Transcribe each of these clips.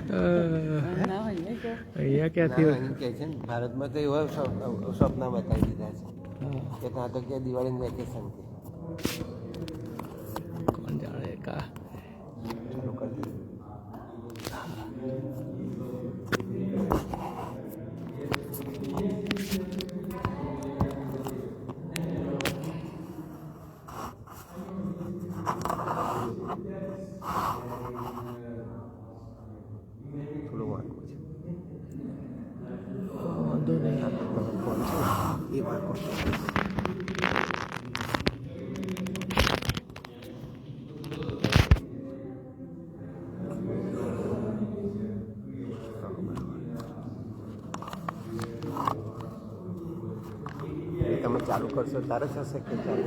અહીંયા ક્યાંથી કહે છે ને ભારતમાં તો એવા સપના બતાવી દીધા છે કે ત્યાં તો કે દિવાળીનું વેકેશન કે કોણ જાણે કા ચાલુ કરી દીધું. થોડું વાંકું છે વાંધો નહીં. ફોન છે એ વાંકું છે. તમે ચાલુ કરશો તારે થશે કે ચાલુ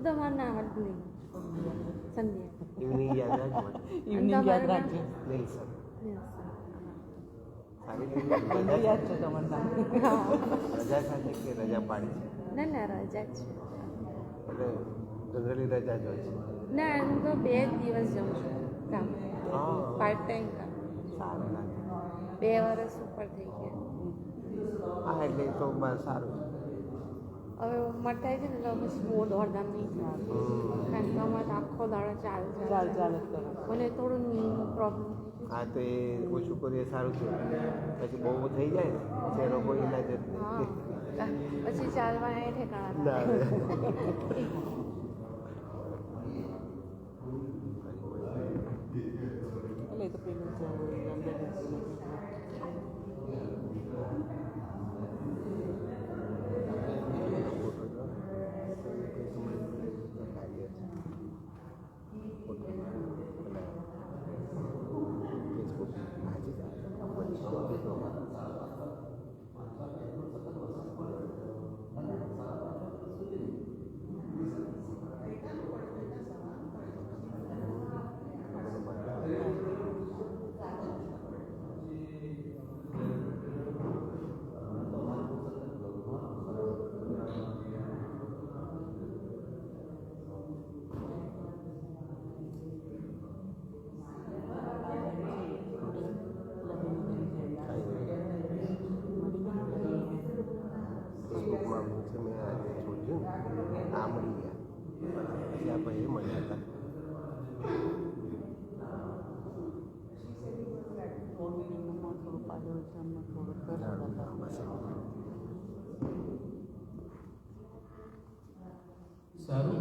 તમારું નામ જ નહીં સંધ્યા ઇવનિંગ યાદ રાખજો. ઇવનિંગ યાદ રાખજો. નહીં સર મને યાદ છે તમારું નામ. રજા સાથે કે રજા પાડી છે ના ના રજા જ છે એટલે જનરલી રજા જ હોય છે. ના હું તો 2 દિવસ જાઉં છું કામ હા પાર્ટ ટાઈમ કામ સારું લાગે. 2 વર્ષ ઉપર થઈ ગયા હા એટલે તો બસ સારું છે. હવે ઉંમર થાય છે ને એટલે પછી બહુ દોડધામ નહીં થવાનું કારણ કે અમારે તો આખો દાડો ચાલ ચાલ ચાલ જ કરો. મને થોડું પ્રોબ્લેમ હા તો એ ઓછું કરીએ સારું છે. પછી બહુ થઈ જાય ને પછી એનો કોઈ ઇલાજ જ હા નહીં. પછી ચાલવા એ ઠેકાણા ના આવે. એટલે એ તો પેલું સારું.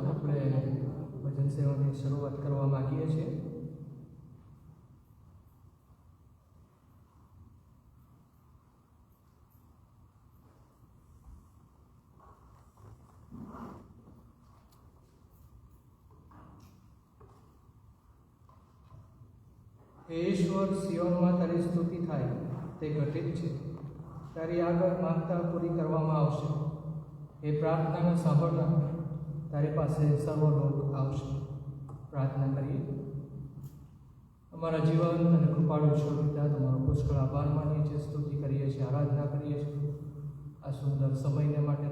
આપણે ભજન સેવાની શરૂઆત કરવા માગીએ છીએ. હે ઈશ્વર, સિયોનમાં તારી સ્તુતિ થાય તે ઘટિત છે. તારી આગળ માંગતા પૂરી કરવામાં આવશે. એ પ્રાર્થનાને સાંભળનાર તારી પાસે સર્વ લોક આવશે. પ્રાર્થના કરીએ. અમારા જીવન અને કૃપાળુ ઈશ્વર પિતા, તમારો પુષ્કળ આભાર માનીએ છીએ, સ્તુતિ કરીએ છીએ, આરાધના કરીએ છીએ. આ સુંદર સમયને માટે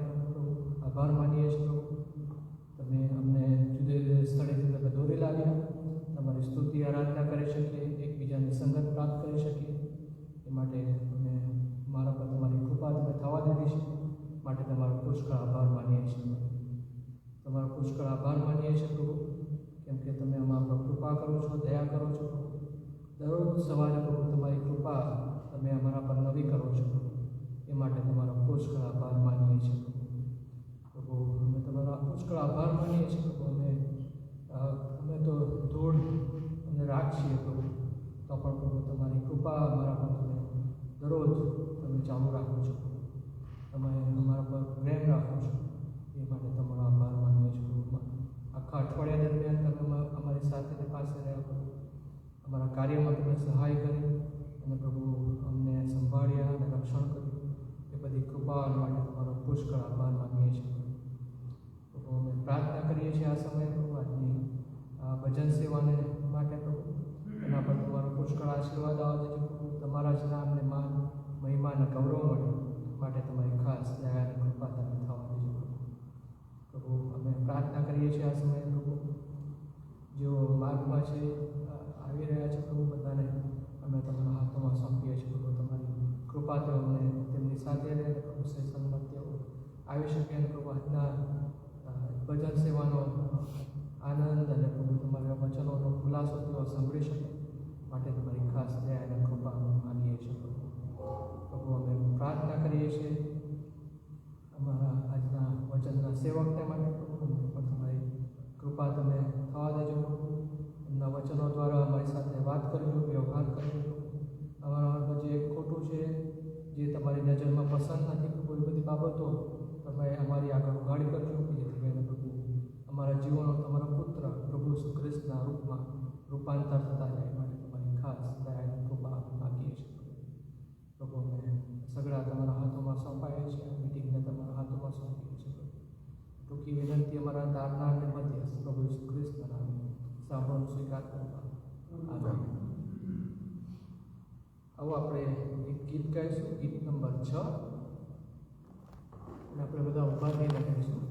આભાર માનીએ છીએ. પુષ્કળ આભાર માનીએ છીએ પ્રભુ, કેમ કે તમે અમારા પર કૃપા કરો છો, દયા કરો છો પ્રભુ. દરરોજ સવારે પ્રભુ તમારી કૃપા તમે અમારા પર નવી કરો છો પ્રભુ. એ માટે તમારો પુષ્કળ આભાર માનીએ છીએ પ્રભુ. અમે તમારા પુષ્કળ આભાર માનીએ છીએ પ્રભુ. અમે તો ધૂળ અને રાખ છીએ પ્રભુ, તો પણ પ્રભુ તમારી કૃપા અમારા પર તમે દરરોજ તમે ચાલુ રાખો છો. તમે અમારા પર પ્રેમ રાખો છો, એ માટે તમારો આભાર માનીએ છીએ પ્રભુ. આખા અઠવાડિયા દરમિયાન તમે અમારી સાથે પાસે રહ્યા પ્રભુ. અમારા કાર્યમાં તમે સહાય કરી અને પ્રભુ અમને સંભાળ્યા અને રક્ષણ કર્યું. એ બધી કૃપા માટે તમારો પુષ્કળ આભાર માનીએ છીએ પ્રભુ. અમે પ્રાર્થના કરીએ છીએ આ સમયે પ્રભુ, આજની ભજન સેવાને માટે પ્રભુ. એના પર તમારો પુષ્કળ આશીર્વાદ આવે છે પ્રભુ. તમારા જ નામને માન, મહિમા અને ગૌરવ મળે માટે તમારી ખાસ દયા અને કૃપા તમે થવા દેજો પ્રભુ. અમે પ્રાર્થના કરીએ છીએ આ સમયે પ્રભુ, જેઓ માર્ગમાં છે, આવી રહ્યા છે પ્રભુ, બધાને અમે તમારા હાથોમાં સોંપીએ છીએ પ્રભુ. તમારી કૃપા તો અમને તેમની સાથે રહે પ્રભુ. સન્મત તેઓ આવી શકે અને પ્રભુ આજના ભજન સેવાનો આનંદ અને પ્રભુ તમારા વચનોનો ખુલાસો તેઓ સાંભળી શકે માટે તમારી ખાસ દયા અને કૃપા માગીએ છીએ પ્રભુ. પ્રભુ અમે પ્રાર્થના કરીએ છીએ અમારા આજના વચનના સેવકને માટે પ્રભુ. પણ તમારી કૃપા તમે થવા દેજો પ્રભુ. એમના વચનો દ્વારા અમારી સાથે વાત કરજો, વ્યવહાર કરજો. અમારામાં જે ખોટું છે, જે તમારી નજરમાં પસંદ નથી પ્રભુ, એ બધી બાબતો તમે અમારી આગળ ઉઘાડી કરજો, કે જેથી કરીને પ્રભુ અમારા જીવનો તમારા પુત્ર પ્રભુ શ્રી ખ્રિસ્તના રૂપમાં રૂપાંતર થતા જાય માટે તમારી ખાસ દયાની કૃપા માગીએ છીએ પ્રભુ. અમે સગડા તમારા હાથોમાં સોંપાયા છે, મિટિંગને તમારા હાથોમાં સોંપીએ છીએ. ટૂંકી વિનંતી અમારા તારનાર અને મધ્યસ્થ પ્રભુ શ્રી ખ્રિસ્તના નામે સાંભળો સ્વીકાર કરવા. આભાર. આવો આપણે એક ગીત ગાઈશું, ગીત નંબર 6, અને આપણે બધા ઉભા થઈને ગાઈશું.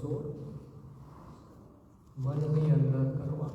16 મનની અંદર કરવા.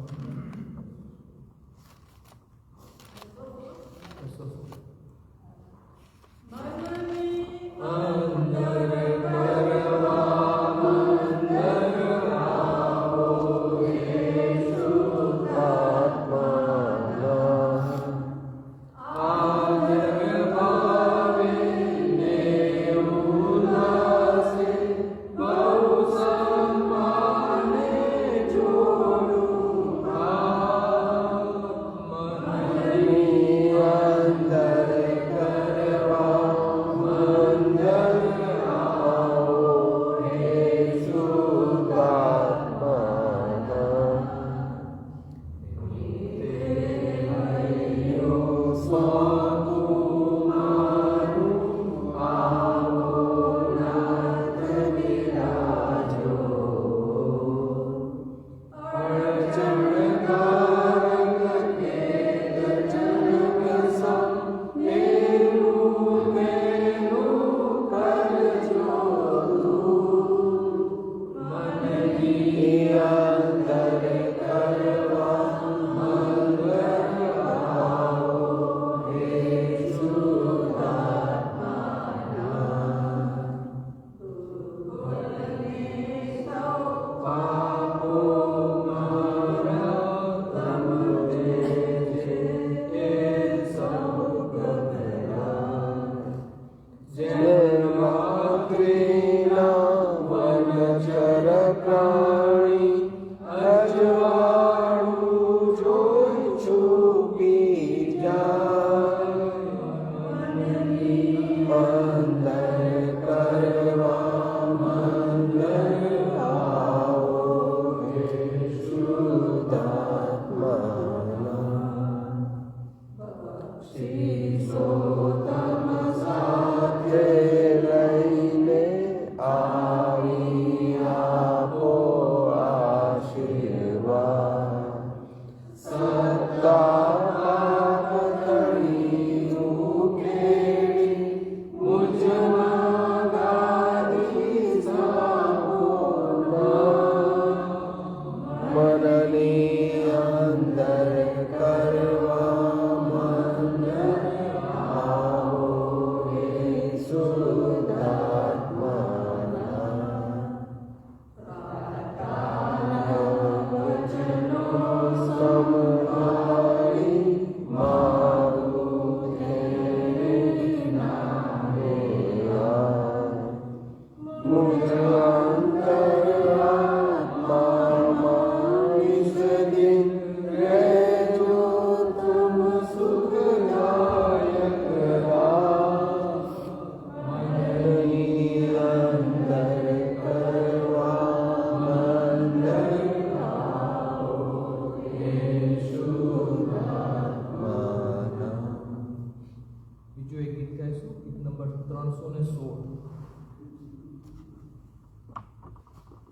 216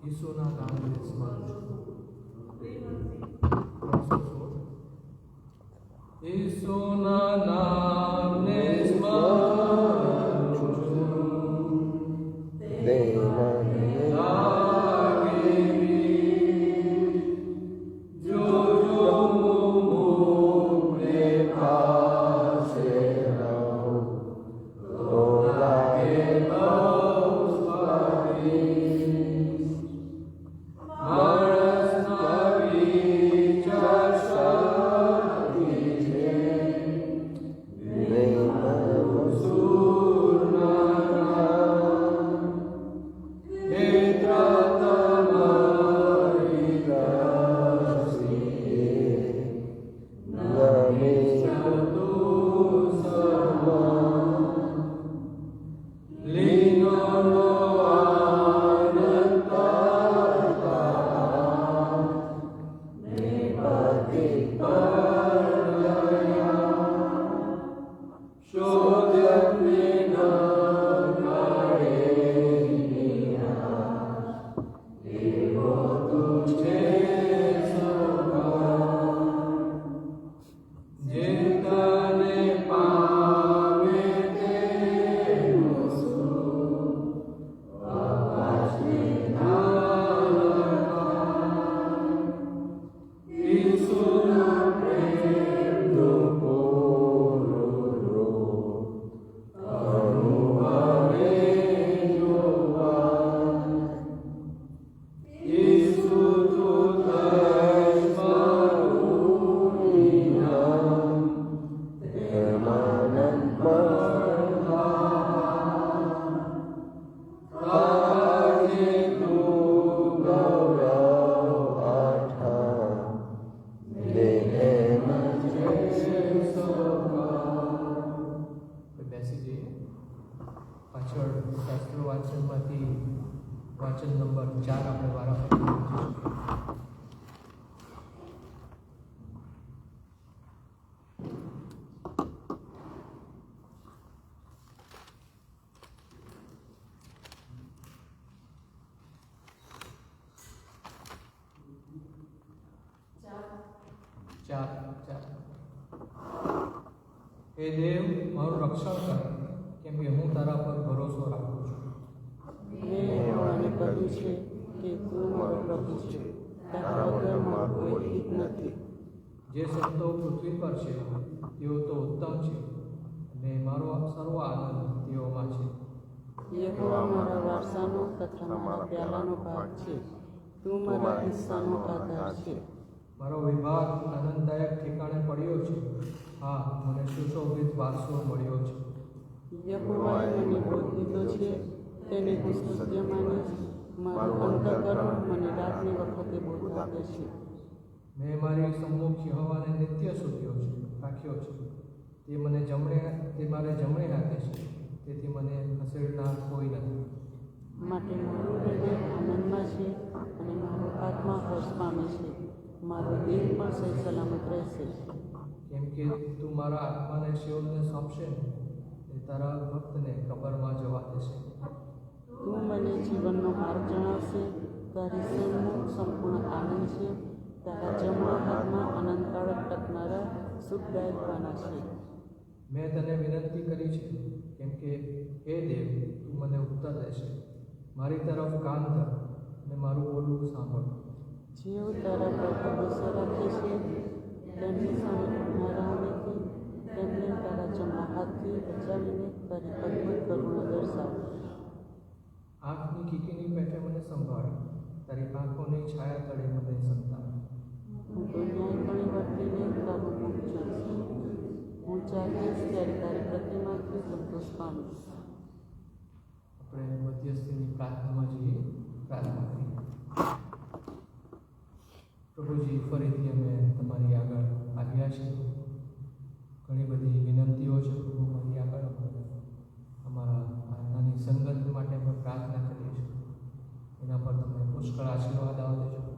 ઈસુના નામને સ્મરણ છું. ઈસુના નામને સ્મરણ છું. વાંચન નંબર 4 આપણે વારાફરતી વાંચીશું. હે દેવ, મારું રક્ષણ કર, કેમ કે હું તારા પર ભરોસો રાખું છું. મેં એવાને કહ્યું છે કે તું મારો પ્રભુ છે, તારા વગર મારું કોઈ હિત નથી. જે સંતો પૃથ્વી પર છે તેઓ તો ઉત્તમ છે, અને મારો સર્વ આનંદ તેઓમાં છે. યહોવા મારા વારસાનો તથા મારા પ્યાલાનો ભાગ છે, તું મારા હિસ્સાનો આધાર છે. મારો વિભાગ આનંદદાયક ઠેકાણે પડ્યો છે. હા, મને સુશોભિત વારસો મળ્યો છે. યહોવાએ મને બોધ દીધો છે, તેને હું સ્તુત્ય માનીશ. મારું અંતઃકરણ મને રાતની વખતે બોધ આપે છે. મેં મારી સમ્મુખ યહોવાને નિત્ય શોધ્યો છે, રાખ્યો છે. તે મારે જમણે હાથે છે, તેથી મને ખસેડનાર કોઈ નથી. માટે મારું હૃદય આનંદમાં છે અને મારો આત્મા હર્ષ પામે છે. મારો દેહ પણ સહી સલામત રહેશે. કેમ કે તું મારા આત્માને શિવને સોંપશે ને, તે તારા ભક્તને કબરમાં જવા દેશે. તું મને જીવનનો માર્ગ જણાવશે. તારી સન્મુખ સંપૂર્ણ આનંદ છે. તારા જમણા હાથમાં આનંદકાળ ટકનારા સુખદાયક પાના છે. મેં તને વિનંતી કરી છે, કેમ કે હે દેવ, તું મને ઉત્તર દેશે. મારી તરફ કાન કર અને મારું બોલવું સાંભળ. જેઓ તારા પર ભરોસો રાખે છે તેમની સામે ઉઠનારાઓને તેમને તારા જમણા હાથથી બચાવીને તારી અદ્ભુત કરુણા દર્શાવ. આંખની કીકીની પેઠે મને સંભાળ, તારી આંખોની છાયા તળે મને સંતાન. હું તો ન્યાયપણે વર્તીને તારું મુખ જોઈશ. હું જાગીશ ત્યારે તારી પ્રતિમાથી સંતોષ પામીશ. આપણે મધ્યસ્થીની પ્રાર્થનામાં જઈએ. પ્રાર્થના કરીએ. પ્રભુજી, ફરીથી અમે તમારી આગળ આવ્યા છીએ. ઘણી બધી વિનંતીઓ છે પ્રભુ મારી આગળ. અમારા નાની સંગત માટે અમે પ્રાર્થના કરીએ છીએ. એના પર તમે પુષ્કળ આશીર્વાદ આવો દેજો.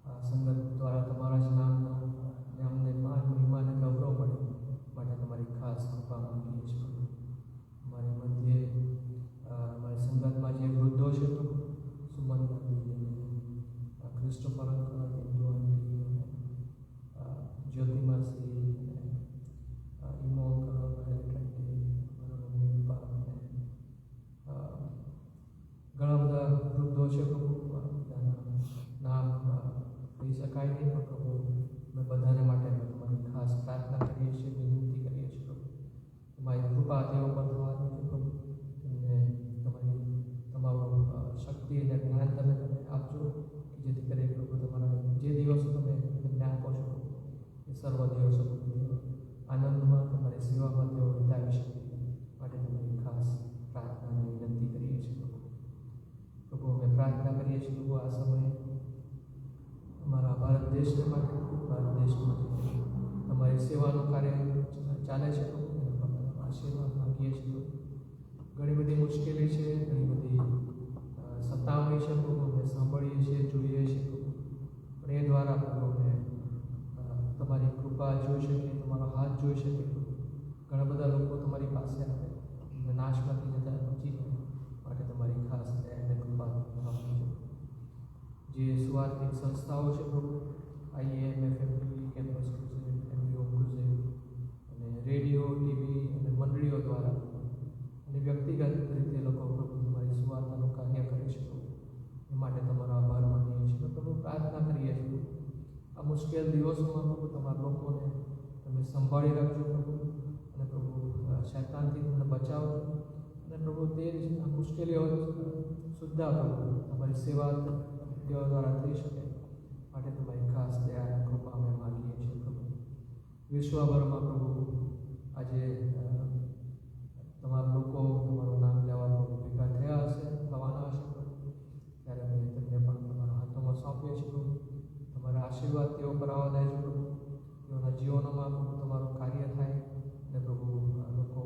આ સંગત દ્વારા તમારા જ નામનો અને અમને માન મહિમા અને ગૌરવ મળે માટે તમારી ખાસ કૃપા માંગીએ છીએ. અમારી મધ્યે અમારી સંગતમાં જે વૃદ્ધો છે પ્રભુ, સુમન નદી અને ક્રિસ્ટોફર અંકલ, હિન્દુ આંટી અને જ્યોતિમાસી અને ઈમો અંકલ, મારા મમ્મી પપ્પા અને ઘણા બધા વૃદ્ધો છે પ્રભુ. બધાના નામ કહી શકાય નહીં, પણ પ્રભુ અમે બધાને માટે તમારી ખાસ પ્રાર્થના કરીએ છીએ, વિનંતી કરીએ છીએ પ્રભુ. તમારી કૃપા તેઓ પર થવા દેજો પ્રભુ. તેમને તમારું શક્તિ અને જ્ઞાન તમે આપજો, જેથી કરી પ્રભુ તમારા જે દિવસો તમે તેમને આપો છો એ સર્વ દિવસો આનંદમાં તમારી સેવામાં તેઓ વિતાવી શકે માટે તમારી ખાસ પ્રાર્થના અને વિનંતી કરીએ છીએ પ્રભુ. પ્રભુ, અમે પ્રાર્થના કરીએ છીએ પ્રભુ આ સમયે અમારા ભારત દેશને માટે, ભારત દેશમાં તમારી સેવાનું કાર્ય ચાલે છે પ્રભુ, એના પર તમારા આશીર્વાદ માગીએ છીએ. ઘણી બધી મુશ્કેલી છે, ઘણી બધી સતાવણી છે પ્રભુ, અમે સાંભળીએ છીએ, જોઈએ છીએ પ્રભુ. પણ એ દ્વારા પ્રભુ અમે તમારી કૃપા જોઈ શકીએ, તમારો હાથ જોઈ શકીએ. ઘણા બધા લોકો તમારી પાસે આવે અને નાશમાંથી જતા બચી જાય માટે તમારી ખાસ દયા અને કૃપા આપજો. જે સ્વાર્થિક સંસ્થાઓ છે પ્રભુ, IAM, FMTV, કેમ્પસ ક્રુઝેડ, MBO ક્રુઝેડ અને રેડિયો, TV અને મંડળીઓ દ્વારા અને વ્યક્તિગત રીતે લોકો પ્રભુ તમારી સુવાર્તાનું કાર્ય કરે છે પ્રભુ, એ માટે તમારો આભાર માનીએ છીએ. પ્રભુ, પ્રાર્થના કરીએ છીએ આ મુશ્કેલ દિવસોમાં પ્રભુ તમારા લોકોને તમે સંભાળી રાખજો પ્રભુ, અને પ્રભુ શૈતાનથી તમને બચાવજો. અને પ્રભુ તે જ આ મુશ્કેલીઓ સુદ્ધા પ્રભુ તમારી સેવા તેઓ દ્વારા થઈ શકે માટે તમારી ખાસ દયા અને કૃપા અમે માગીએ છીએ પ્રભુ. વિશ્વભરમાં પ્રભુ આજે તમારા લોકો તમારું નામ લેવા પ્રભુ ભેગા થયા હશે, થવાના હશે પ્રભુ, ત્યારે અમે તેમને પણ તમારા હાથોમાં સોંપીએ છીએ પ્રભુ. તમારા આશીર્વાદ તેઓ પર આવવા દેજો પ્રભુ. તેઓના જીવનોમાં પ્રભુ તમારું કાર્ય થાય અને પ્રભુ લોકો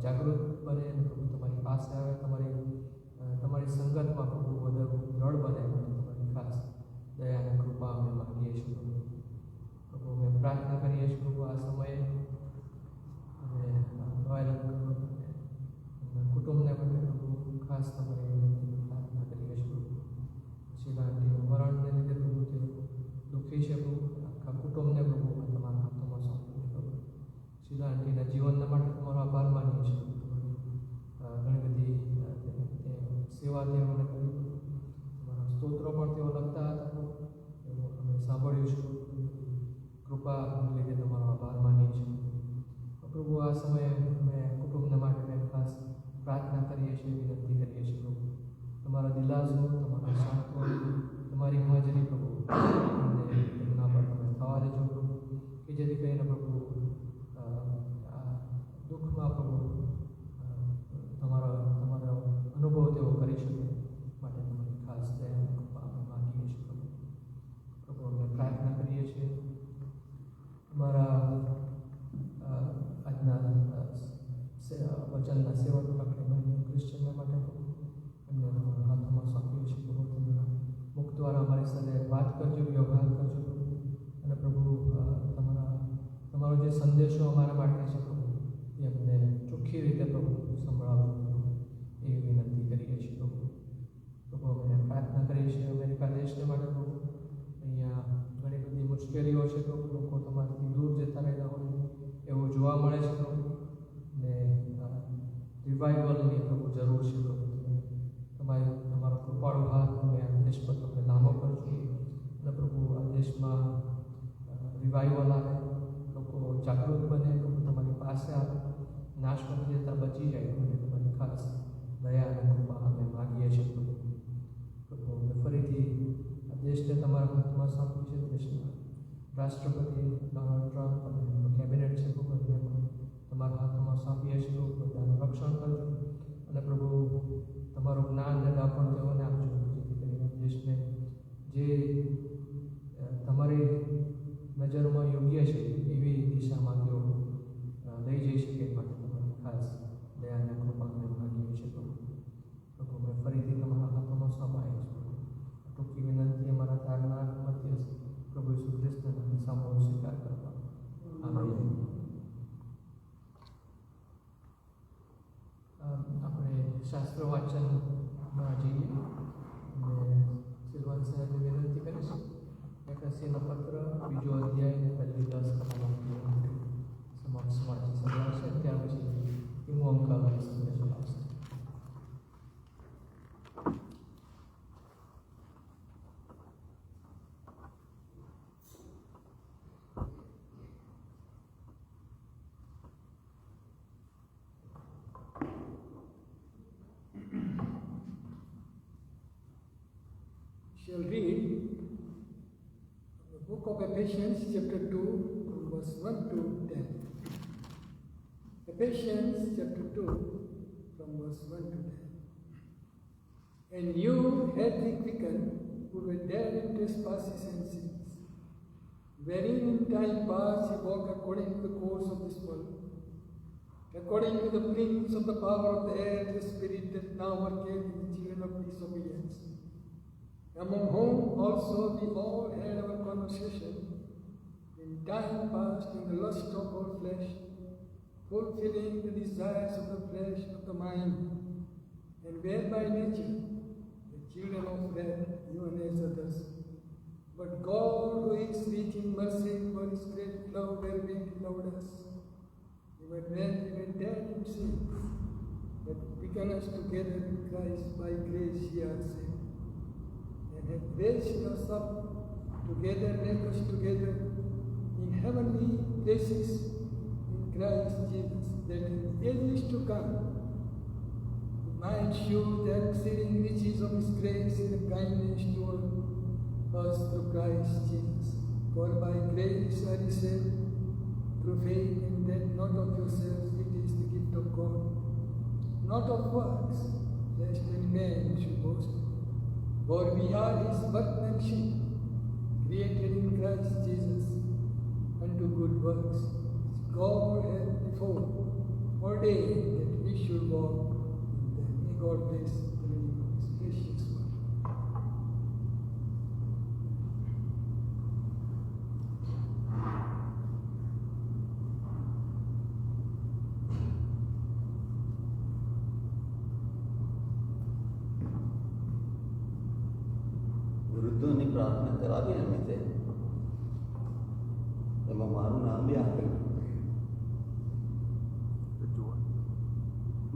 જાગૃત બને અને પ્રભુ તમારી પાસે આવે, તમારી તમારી સંગતમાં પ્રભુ વધુ દ્રઢ બને તમારી ખાસ દયા અને કૃપા અમે માગીએ છીએ પ્રભુ. અમે પ્રાર્થના કરીએ છીએ પ્રભુ આ સમયે અને કુટુંબને માટે પ્રભુ ખાસ તમારી વિનંતી પ્રાર્થના કરીએ છીએ. શીલાંટીનું મરણને લીધે પ્રભુ તે દુઃખી છે પ્રભુ. આખા કુટુંબને પ્રભુ તમારા હાથોમાં સોંપું પ્રભુ. શીલાંટીના જીવનના માટે તમારો આભાર માનીએ છીએ. ઘણી બધી સેવા તેઓને કરી તમારા સ્તોત્રો પણ તેઓ લખતા હતા એવું અમે સાંભળ્યું છે. કૃપા લીધે તમારો આભાર માનીએ છીએ પ્રભુ. આ સમયે અમે કુટુંબના માટે ખાસ પ્રાર્થના કરીએ છીએ, વિનંતી કરીએ છીએ પ્રભુ. તમારા દિલાસો, તમારા શાંતો, તમારી હાજરી પ્રભુ એમના પર તમે થવા દેજો પ્રભુ, કે જેથી કરીને પ્રભુ દુઃખમાં પ્રભુ તમારો અનુભવ તેઓ કરી શકે માટે તમારી ખાસ દયા કૃપા અમે માગીએ છીએ પ્રભુ. પ્રભુ અમે પ્રાર્થના કરીએ છીએ અમારા આજના વચનના સેવક પ્રકૃતિ ક્રિશ્ચનના માટે એમને તમારા હાથોમાં સોંપીએ છીએ પ્રભુ. તમારા મુખ દ્વારા અમારી સાથે વાત કરજો, વ્યવહાર કરજો પ્રભુ. અને પ્રભુ તમારો જે સંદેશો અમારા માટે છે પ્રભુ એ અમને ચોખ્ખી રીતે પ્રભુ સંભળાવજો પ્રભુ, એવી વિનંતી કરીએ છીએ પ્રભુ. પ્રભુ અમે પ્રાર્થના કરીએ છીએ અમેરિકા દેશને માટે પ્રભુ. અહીંયા ઘણી બધી મુશ્કેલીઓ છે પ્રભુ. લોકો તમારાથી દૂર જતા રહેતા હોય એવું જોવા મળે છે પ્રભુ. ને રિવાઇવલની પ્રભુ જરૂર છે પ્રભુ. તમારો કૃપાળુ હાથ તમે આ દેશ પર તમે લાંબો કરજો અને પ્રભુ આ દેશમાં રિવાઇવલ આવે, લોકો જાગૃત બને પ્રભુ, તમારી પાસે આવે, નાશ પામી જતા બચી જાય પ્રભુ. તમારી ખાસ દયા અને કૃપા અમે માગીએ છીએ પ્રભુ. પ્રભુ અમે ફરીથી આ દેશને તમારા હાથમાં સોંપ્યું છે. દેશના રાષ્ટ્રપતિ ડોનાલ્ડ ટ્રમ્પ અને એમનું કેબિનેટ છે પ્રભુ, એમને તમારા હાથમાં સોંપીએ છીએ પ્રભુ. બધાનું રક્ષણ કરજો અને પ્રભુ તમારું જ્ઞાન અને દાપણ તેઓને આપજો, જેથી કરીને દેશને જે તમારી નજરમાં યોગ્ય છે એવી દિશામાં તેઓ લઈ જઈ શકે માટે તમારી ખાસ દયા અને કૃપા અમે માગીએ છીએ પ્રભુ. પ્રભુ અમે ફરીથી તમારા હાથોમાં સોંપાઈએ છીએ. ટૂંકી વિનંતી અમારા તારનાર મધ્યસ્થ પ્રભુ ઈસુ ખ્રિસ્તના સામૂહિક સ્વીકાર કરવા. આમેન. આપણે શાસ્ત્ર વાંચનમાં જઈએ અને સિલવાન સાહેબને વિનંતી કરીશું. એફએસસીનો પત્ર 2 અધ્યાય પહેલી 10 કલાક સમક્ષ વાંચી સંભળાવશે. ત્યાર પછી ઈમુ અંકલ સંદેશો આવશે. Shall read the book of Ephesians chapter 2 verse 1 to 10. Ephesians chapter 2 from verse 1 to 10. And you had he quickened who were dead in trespasses and sins, wherein in time past you walked according to the course of this world, according to the prince of the power of the air, the spirit that now worketh in the children of disobedience, among whom also we all had our conversation in time past in the lust of our flesh, fulfilling the desires of the flesh and of the mind, and were by nature the children of wrath, even as others. But God, who is rich in mercy, for his great love wherewith he loved us, even when we were dead in sin, hath quickened us together with Christ. By grace ye are saved, and hath raised us up together, make us together in heavenly places in Christ Jesus, that in ages to come he might show the exceeding riches of his grace and kindness toward us through Christ Jesus. For by grace are ye saved through faith, and that not of yourselves, it is the gift of God, not of works, lest any man should boast. For we are his workmanship, created in Christ Jesus unto good works, which God hath before ordained that we should walk in them. May God bless the reading આપી અમે તે એમાં મારું નામ બી આપેલું.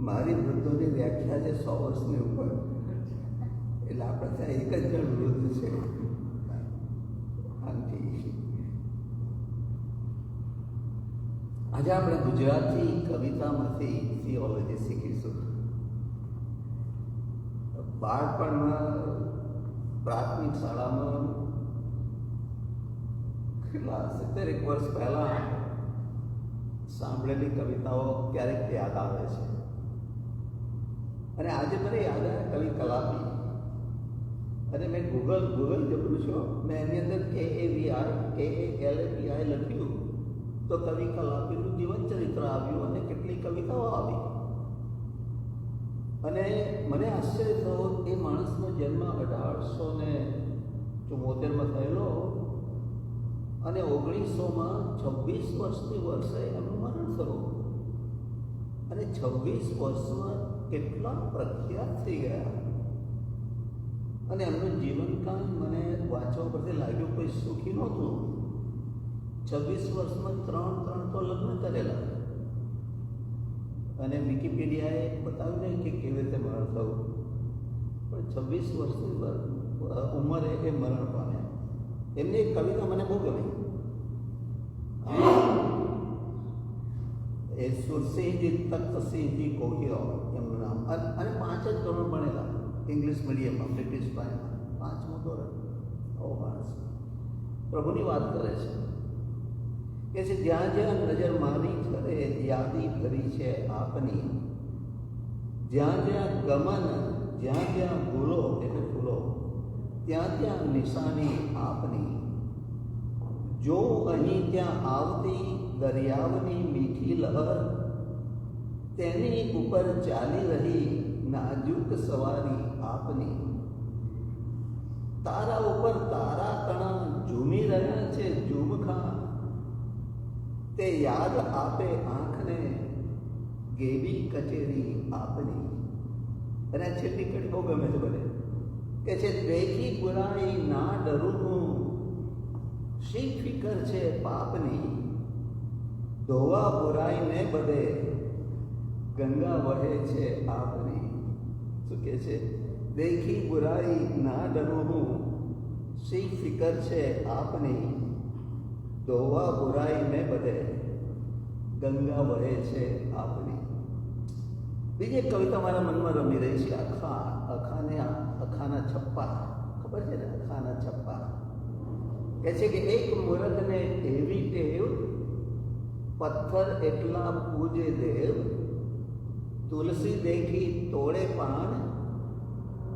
મારી વૃદ્ધોની વ્યાખ્યા છે 100 વર્ષની ઉપર, એટલે આપણે ત્યાં એક જ જણ વૃદ્ધ છે આંટી. આજે આપણે ગુજરાતી કવિતામાંથી થિયોલોજી શીખીશું. બાળપણમાં પ્રાથમિક શાળામાં કેટલા 70 વર્ષ પહેલા સાંભળેલી કવિતાઓ ક્યારેક યાદ આવે છે. અને આજે મને યાદ આવે કવિ કલાપી. અને મેં ગૂગલ જે પૂછ્યો, મેં એની અંદર KAVI લખ્યું તો કવિ કલાપીનું જીવન ચરિત્ર આવ્યું અને કેટલી કવિતાઓ આવી. અને મને આશ્ચર્ય થયો, એ માણસનો જન્મ 1874માં થયેલો અને 1900માં 26 વર્ષની વર્ષે એમનું મરણ થયું. અને 26 વર્ષમાં કેટલા પ્રખ્યાત થઈ ગયા. અને એમનું જીવનકાળ મને વાંચવા પરથી લાગ્યું કોઈ સુખી નહોતું. 26 વર્ષમાં 3 તો લગ્ન કરેલા. અને વિકિપીડિયાએ બતાવ્યું નહીં કે કેવી રીતે મરણ થયું, પણ 26 વર્ષની ઉંમરે એ મરણ પામ્યા. એમની એક કવિતા મને બહુ ગમી. એ સુરસિંહજી તખ્તસિંહજી કોહિરો એમનું નામ. અને 5 જ ધોરણ ભણેલા ઇંગ્લિશ મીડિયમમાં, બ્રિટિશ પાયમાં 5મું ધોરણ. આવો માણસ પ્રભુની વાત કરે છે કે છે જ્યાં જ્યાં નજર મારી કરે યાદી ભરી છે આપની, જ્યાં જ્યાં ગમન જ્યાં જ્યાં ભૂલો એટલે ભૂલો, ત્યાં ત્યાં નિશાની આપની. જો અહીં ત્યાં આવતી દરિયાવની મીઠી લહર, તેની ઉપર ચાલી રહી નાજુક સવારી આપની. તારા ઉપર તારા કણા ઝૂમી રહ્યા છે ઝૂમખા, તે યાદ આપે આંખને ગેવી કચેરી આપની. અને આ છેલ્લી કડી બહુ ગમે છે મને, કે છે દેખી બુરાઈ ના ડરું હું, શી ફિકર છે પાપની. ધોવા બુરાઈને બધે ગંગા વહે છે આપની. શું કે છે? દેખી બુરાઈ ના ડરું હું, શી ફિકર છે આપની. ધોવા બુરાઈને બધે ગંગા વહે છે આપની. બીજી એક કવિતા મારા મનમાં રમી રહી છે. અખાના છપ્પા. ખબર છે ને? અખાના છપ્પા કહે છે કે એક મૂરખને એવી ટેવ, પથ્થર એટલા પૂજે દેવ. તુલસી દેખી તોડે પાન,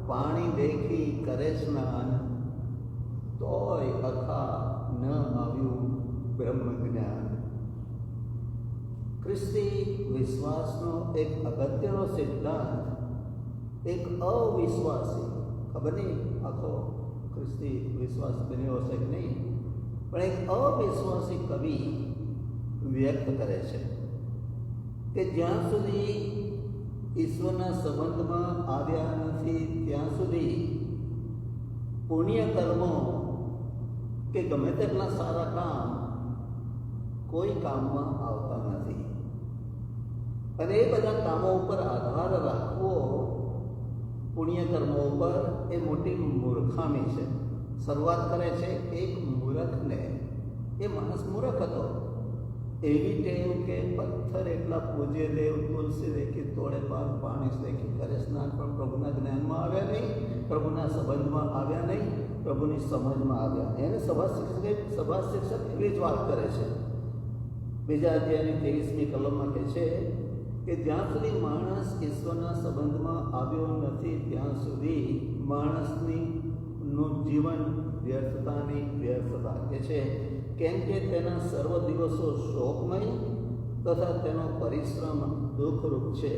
પાણી દેખી કરે સ્નાન. તોય અખા ન આવ્યું બ્રહ્મ જ્ઞાન. ખ્રિસ્તી વિશ્વાસનો એક અગત્યનો સિદ્ધાંત, એક અવિશ્વાસી, ખબર નહીં આખો ખ્રિસ્તી વિશ્વાસ બન્યો હશે કે નહીં, પણ એક અવિશ્વાસી કવિ વ્યક્ત કરે છે કે જ્યાં સુધી ઈશ્વરના સંબંધમાં આવ્યા નથી ત્યાં સુધી પુણ્ય કર્મો કે ગમે તેટલા સારા કામ કોઈ કામમાં આવતા નથી. અને એ બધા કામો ઉપર આધાર રાખવો પુણ્ય કર્મો ઉપર એ મોટી મૂર્ખામી છે. શરૂઆત કરે છે એક મૂર્ખને. એ માણસ મૂર્ખ હતો. એવી ટેવ કે પથ્થર એટલા પૂજ્ય દેવ, તુલસી દેખી તોડે પાન, પાણી દેખી કરે સ્નાન, પણ પ્રભુના જ્ઞાનમાં આવ્યા નહીં, પ્રભુના સંબંધમાં આવ્યા નહીં, પ્રભુની સમજમાં આવ્યા. એને સભા શિક્ષક એવી જ વાત કરે છે. બીજા અધ્યાયની 23મી કલમમાં કહે છે કે જ્યાં સુધી માણસ ઈશ્વરના સંબંધમાં આવ્યો નથી ત્યાં સુધી માણસનું જીવન વ્યર્થતાની વ્યર્થતા કે છે. કેમ કે તેના સર્વ દિવસો શોકમય તથા તેનો પરિશ્રમ દુઃખરૂપ છે.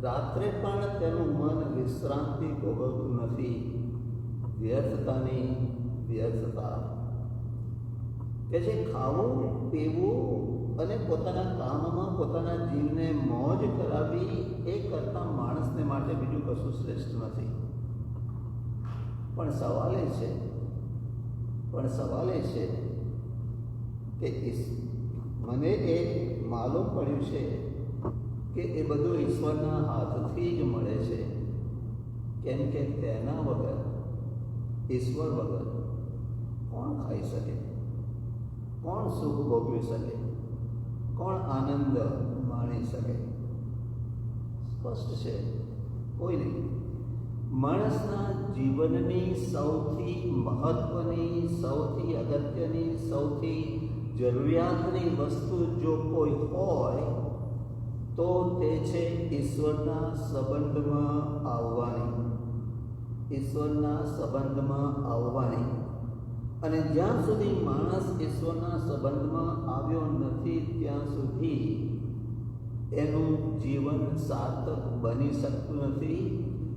રાત્રે પણ તેનું મન વિશ્રાંતિ ભોગવતું નથી. વ્યર્થતાની વ્યર્થતા કે છે. ખાવું પીવું અને પોતાના કામમાં પોતાના જીવને મોજ કરાવી એ કરતાં માણસને માટે બીજું કશું શ્રેષ્ઠ નથી. પણ સવાલ એ છે પણ સવાલ એ છે કે મને એ માલુમ પડ્યું છે કે એ બધું ઈશ્વરના હાથથી જ મળે છે, કેમ કે તેના વગર, ઈશ્વર વગર કોણ ખાઈ શકે, કોણ સુખ ભોગવી શકે, કોણ આનંદ માણી શકે? સ્પષ્ટ છે, કોઈ નહીં. માણસના જીવનની સૌથી મહત્વની, સૌથી અગત્યની, સૌથી જરૂરિયાતની વસ્તુ જો કોઈ હોય તો તે છે ઈશ્વરના સંબંધમાં આવવાની, ઈશ્વરના સંબંધમાં આવવાની. અને જ્યાં સુધી માણસ ઈશ્વરના સંબંધમાં આવ્યો નથી ત્યાં સુધી એનું જીવન સાર્થક બની શકતું નથી,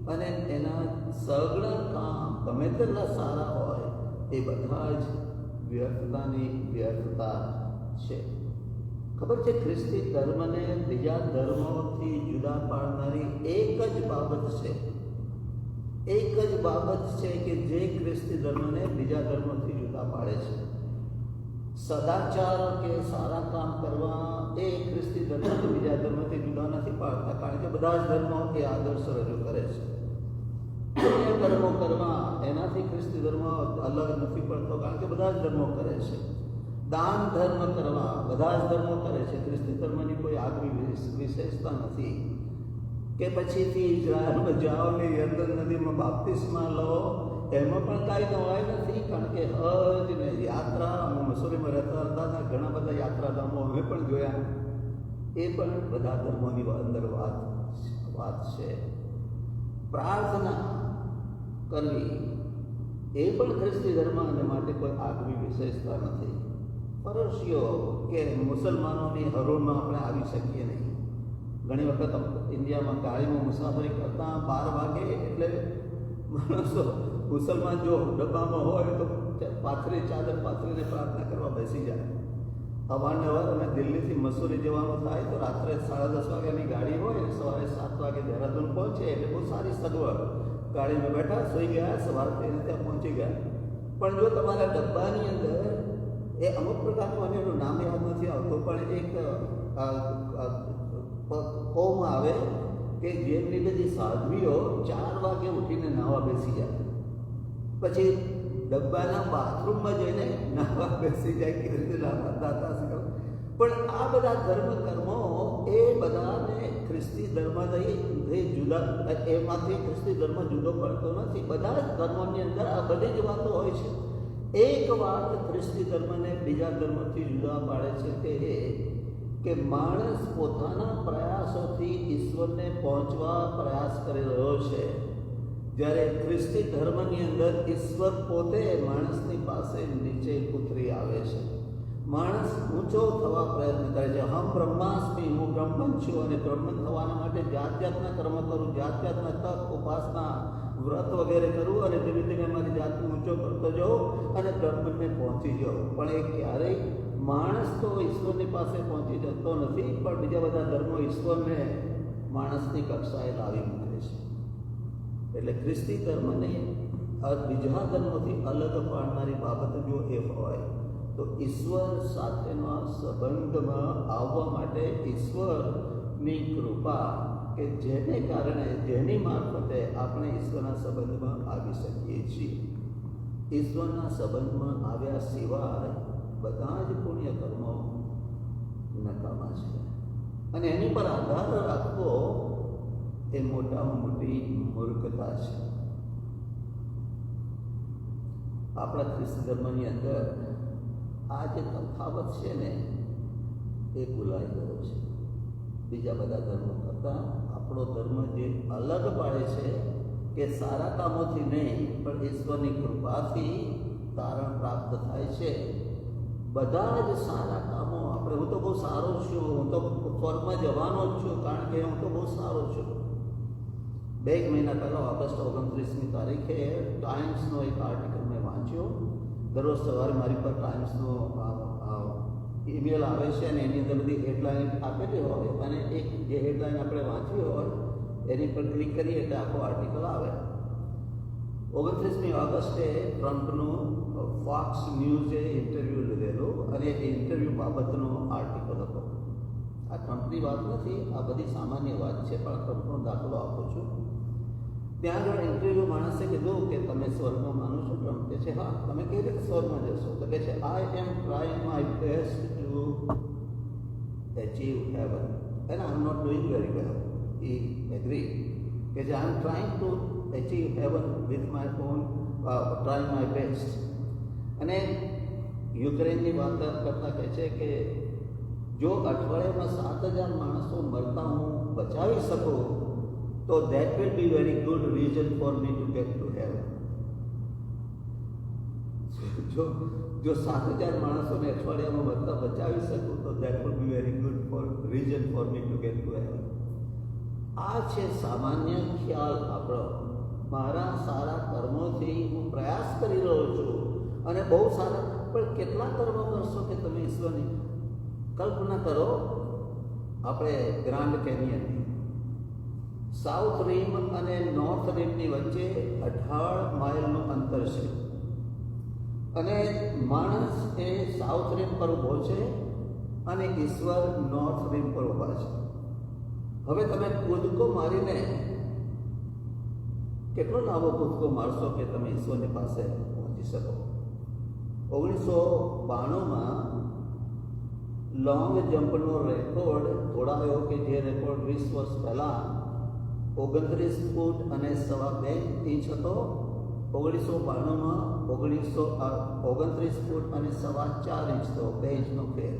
અને એના સગળા કામ ગમે તેટલા સારા હોય એ બધા જ વ્યર્થતાની વ્યર્થતા છે. ખબર છે, ખ્રિસ્તી ધર્મને બીજા ધર્મોથી જુદા પાડનારી એક જ બાબત છે, એક જ બાબત છે કે જે ખ્રિસ્તી ધર્મને બીજા ધર્મોથી જુદા પાડે છે. સદાચાર કે સારા કામ કરવા એ ખ્રિસ્તી ધર્મને બીજા ધર્મથી જુદા નથી પાડતા, કારણ કે બધા જ ધર્મો એ આદર્શ રજૂ કરે છે. અન્ય કર્મો કરવા એનાથી ખ્રિસ્તી ધર્મ અલગ નથી પડતો, કારણ કે બધા જ ધર્મો કરે છે. દાન ધર્મ કરવા બધા જ ધર્મો કરે છે, ખ્રિસ્તી ધર્મની કોઈ આગવી વિશેષતા નથી. કે પછીથી ઇઝરાયલમાં જાઓ ને યર્દન નદીમાં બાપ્તિસ્મા લો, એમાં પણ કાંઈ નવાઈ નથી, કારણ કે હજ ને યાત્રા, અમે મસૂરીમાં રહેતા હતા, ઘણા બધા યાત્રાધામો અમે પણ જોયા, એ પણ બધા ધર્મોની અંદર વાત છે. પ્રાર્થના કરવી એ પણ ખ્રિસ્તી ધર્મ અને માટે કોઈ આગવી વિશેષતા નથી. ફરશીઓ કે મુસલમાનોની હરોળમાં આપણે આવી શકીએ નહીં. ઘણી વખત ઇન્ડિયામાં ગાડીમાં મુસાફરી કરતા 12 વાગે એટલે માણસો, મુસલમાન જો ડબ્બામાં હોય તો પાથરી ચાદર પાથરીને પ્રાર્થના કરવા બેસી જાય. અવારનવાર અમે દિલ્હીથી મસૂરી જવાનું થાય તો રાત્રે 10:30 વાગ્યાની ગાડી હોય, સવારે 7 વાગે દહેરાદૂન પહોંચે, એટલે બહુ સારી સગવડ. ગાડીમાં બેઠા, સૂઈ ગયા, સવારે થઈને ત્યાં પહોંચી ગયા. પણ જો તમારા ડબ્બાની અંદર એ અમુક પ્રકારનું, અને એનું નામ યાદ નથી આવતું, પણ એક કોમ આવે કે જેમની બધી સાધ્વીઓ 4 વાગે ઉઠીને નાહવા બેસી જાય, પછી ડબ્બાના બાથરૂમમાં જઈને નાહવા બેસી જાય, કે રીતે દાતા. પણ આ બધા ધર્મ કર્મો એ બધાને ખ્રિસ્તી ધર્મથી જુદા, એમાંથી ખ્રિસ્તી ધર્મ જુદો પડતો નથી. બધા જ ધર્મોની અંદર આ બધી જ વાતો હોય છે. એક વાત ખ્રિસ્તી ધર્મને બીજા ધર્મથી જુદા પાડે છે, તે એ કે માણસ પોતાના પ્રયાસોથી ઈશ્વરને પહોંચવા પ્રયાસ કરી રહ્યો છે, જ્યારે ખ્રિસ્તી ધર્મની અંદર ઈશ્વર પોતે માણસની પાસે નીચે ઉતરી આવે છે. માણસ ઊંચો થવા પ્રયત્ન કરે છે. હમ બ્રહ્માસ્મિ, હું બ્રહ્મન છું, અને બ્રહ્મન થવાના માટે જાત જાતના કર્મ કરું, જાત જાતના તપ, ઉપાસના, વ્રત વગેરે કરું, અને ધીમે ધીમે મારી જાતને ઊંચો કરતો જાઉં અને બ્રહ્મને પહોંચી જાઉં. પણ એ ક્યારેય માણસ તો ઈશ્વરની પાસે પહોંચી જતો નથી, પણ બીજા બધા ધર્મો ઈશ્વરને માણસની કક્ષાએ લાવી મૂકે છે. એટલે ખ્રિસ્તી ધર્મને બીજા ધર્મોથી અલગ પાડનારી બાબત જો એ હોય તો ઈશ્વર સાથેના સંબંધમાં આવવા માટે ઈશ્વરની કૃપા, કે જેને કારણે, જેની મારફતે આપણે ઈશ્વરના સંબંધમાં આવી શકીએ છીએ. ઈશ્વરના સંબંધમાં આવ્યા સિવાય બધા જ પુણ્ય કર્મો નકામા છે, અને એની પર આધાર રાખવો એ મોટામાં મોટી મૂર્ખતા છે. આપણા ખ્રિસ્તી ધર્મની અંદર આ જે તફાવત છે ને એ ભૂલાઈ ગયો છે. બીજા બધા ધર્મો કરતાં આપણો ધર્મ જે અલગ પાડે છે કે સારા કામોથી નહીં પણ ઈશ્વરની કૃપાથી તારણ પ્રાપ્ત થાય છે. બધા જ સારા કામો આપણે, હું તો બહુ સારો છું, હું તો સ્વર્ગમાં જવાનો જ છું, કારણ કે હું તો બહુ સારો છું. 2 મહિના પહેલાં ઓગસ્ટ 29મી તારીખે ટાઈમ્સનો એક આર્ટિકલ મેં વાંચ્યો. દરરોજ સવારે મારી પર ટાઈમ્સનો ઈમેલ આવે છે, અને એની અંદર બધી હેડલાઇન આપેલી હોય, અને એક જે હેડલાઇન આપણે વાંચવી હોય એની પર ક્લિક કરીએ એટલે આખો આર્ટિકલ આવે. 29મી ઓગસ્ટે ટ્રમ્પનું ફોક્સ ન્યૂઝે ઇન્ટરવ્યૂ લીધેલું અને એ ઇન્ટરવ્યૂ બાબતનો આર્ટિકલ હતો. આ ટ્રમ્પની વાત નથી, આ બધી સામાન્ય વાત છે, પણ ટ્રમ્પનો દાખલો આપું છું. ત્યાં આગળ ઇન્ટરવ્યૂ માણસે કીધું કે તમે સ્વર્ગમાં માનો છો? ટ્રમ્પ કહે છે હા. તમે કેવી રીતે સ્વર્ગમાં જશો? તો કહે છે I am trying my best to achieve heaven and I am not doing very well. he agreed કે I am trying to achieve heaven with my own trying my best. અને યુક્રેનની વાત કરતા કહે છે કે જો અઠવાડિયામાં 7,000 માણસો મરતા હું બચાવી શકું તો that will be very good reason for me to get to heaven. જો 7,000 માણસોને અઠવાડિયામાં મરતા બચાવી શકું તો that will be very good reason for me to get to heaven. આ છે સામાન્ય ખ્યાલ આપણો. મારા સારા કર્મોથી હું પ્રયાસ કરી રહ્યો છું અને બહુ સારા, પણ કેટલા કર્મો કરશો કે તમે ઈશ્વરની કલ્પના કરો. આપણે ગ્રાન્ડ કેનિયનની સાઉથ રીમ અને નોર્થ રીમની વચ્ચે 18 માઇલનું અંતર છે અને માણસ એ સાઉથ રીમ પર ઊભો છે અને ઈશ્વર નોર્થ રીમ પર ઊભા છે. હવે તમે કૂદકો મારીને કેટલો લાંબો કૂદકો મારશો કે તમે ઈશ્વરની પાસે પહોંચી શકો? 1992માં લોંગ જમ્પનો રેકોર્ડ તોડાયો કે જે રેકોર્ડ 20 વર્ષ પહેલાં 29 ફૂટ અને 2.5 ઇંચ હતો. 1992માં 29 ફૂટ અને 4.25 ઇંચ તો 2 ઇંચનો ફેર.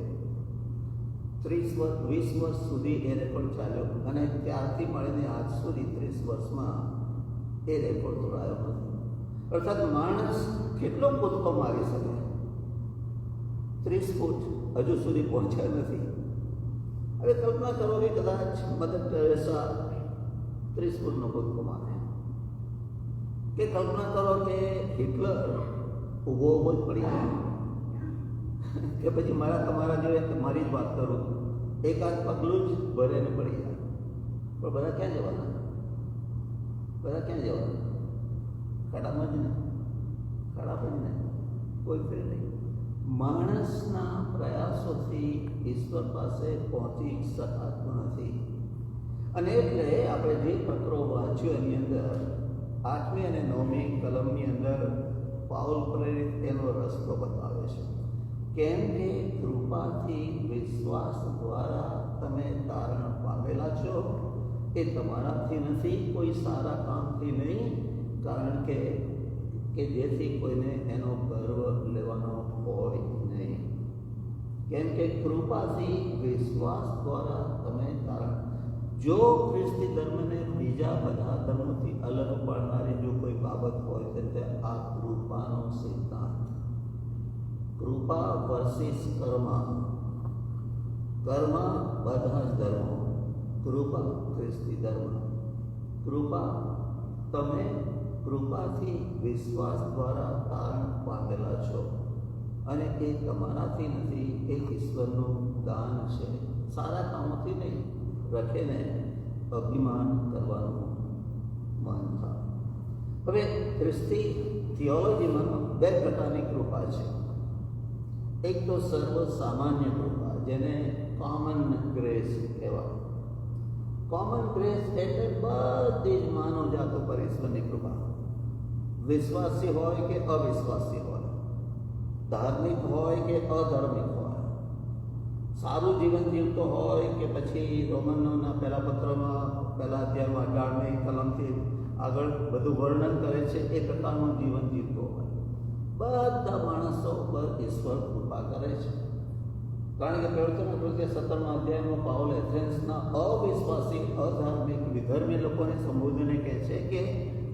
20 વર્ષ સુધી એ રેકોર્ડ ચાલ્યો અને ત્યારથી મળીને આજ સુધી 30 વર્ષમાં એ રેકોર્ડ તોડાયો નથી. અર્થાત માણસ કેટલો કૂદકો મારી શકે? 30 ફૂટ હજુ સુધી પહોંચ્યા નથી. હવે કલ્પના કરો કે કદાચ મધર ટેરેસા 30 ફૂટનો કૂદકો મારે, કે કલ્પના કરો કે હિટલર ઊભો જ પડી જાય, કે પછી તમારા જેવી મારી જ વાત કરું, એકાદ પગલું જ ભરેને પડી જાય. પણ બધા ક્યાં જવાના? ખાડામાં જ ને, ખાડા ને, કોઈ ફેર નહીં. માણસના પ્રયાસોથી ઈશ્વર પાસે પહોંચી શકાતું નથી. અને એટલે આપણે જે પત્રો વાંચ્યું એની અંદર 8મી અને 9મી કલમની અંદર પાઉલ પ્રેરિત એનો રસ્તો બતાવે છે. કેમ કે કૃપાથી વિશ્વાસ દ્વારા તમે તારણ પામેલા છો, એ તમારાથી નથી, કોઈ સારા કામથી નહીં, કારણ કે જેથી કોઈને એનો ગર્વ લેવાનો હોય નહીં. કેમ કે કૃપાથી વિશ્વાસ દ્વારા તમે તારણ. જો ખ્રિસ્તી ધર્મને બીજા બધા ધર્મોથી અલગ પાડનારી જો કોઈ બાબત હોય તો તે આ કૃપાનો સિદ્ધાંત. કૃપા વર્સિસ કર્મ. કર્મ બધા જ ધર્મો, કૃપા ખ્રિસ્તી ધર્મ. કૃપા તમે કૃપાથી વિશ્વાસ દ્વારા તારણ પામેલા છો અને એ તમારાથી નથી, એ ઈશ્વરનું દાન છે. સારા કામોથી નહીં, રખેને અભિમાન કરવાનું મન થાય. હવે ખ્રિસ્તી થિયોલોજીમાં 2 પ્રકારની કૃપા છે. એક તો સર્વ સામાન્ય કૃપા, જેને કોમન ગ્રેસ કહેવાય. કોમન ગ્રેસ એટલે બધી જ માનવ જાત ઉપર ઈશ્વરની કૃપા. વિશ્વાસી હોય કે અવિશ્વાસી હોય, ધાર્મિક હોય કે અધાર્મિક હોય, સારું જીવન જીવતો હોય કે પછી રોમનોના પહેલા પત્રમાં પહેલા અધ્યાયમાં 18મી કલમથી આગળ બધું વર્ણન કરે છે એ પ્રકારનું જીવન જીવતો હોય, બધા માણસો પર ઈશ્વર કૃપા કરે છે. કારણ કે પ્રવૃત્તિના 17મા અધ્યાયમાં પાઉલ એથેન્સના અવિશ્વાસી અધાર્મિક વિધર્મી લોકોને સંબોધીને કહે છે કે,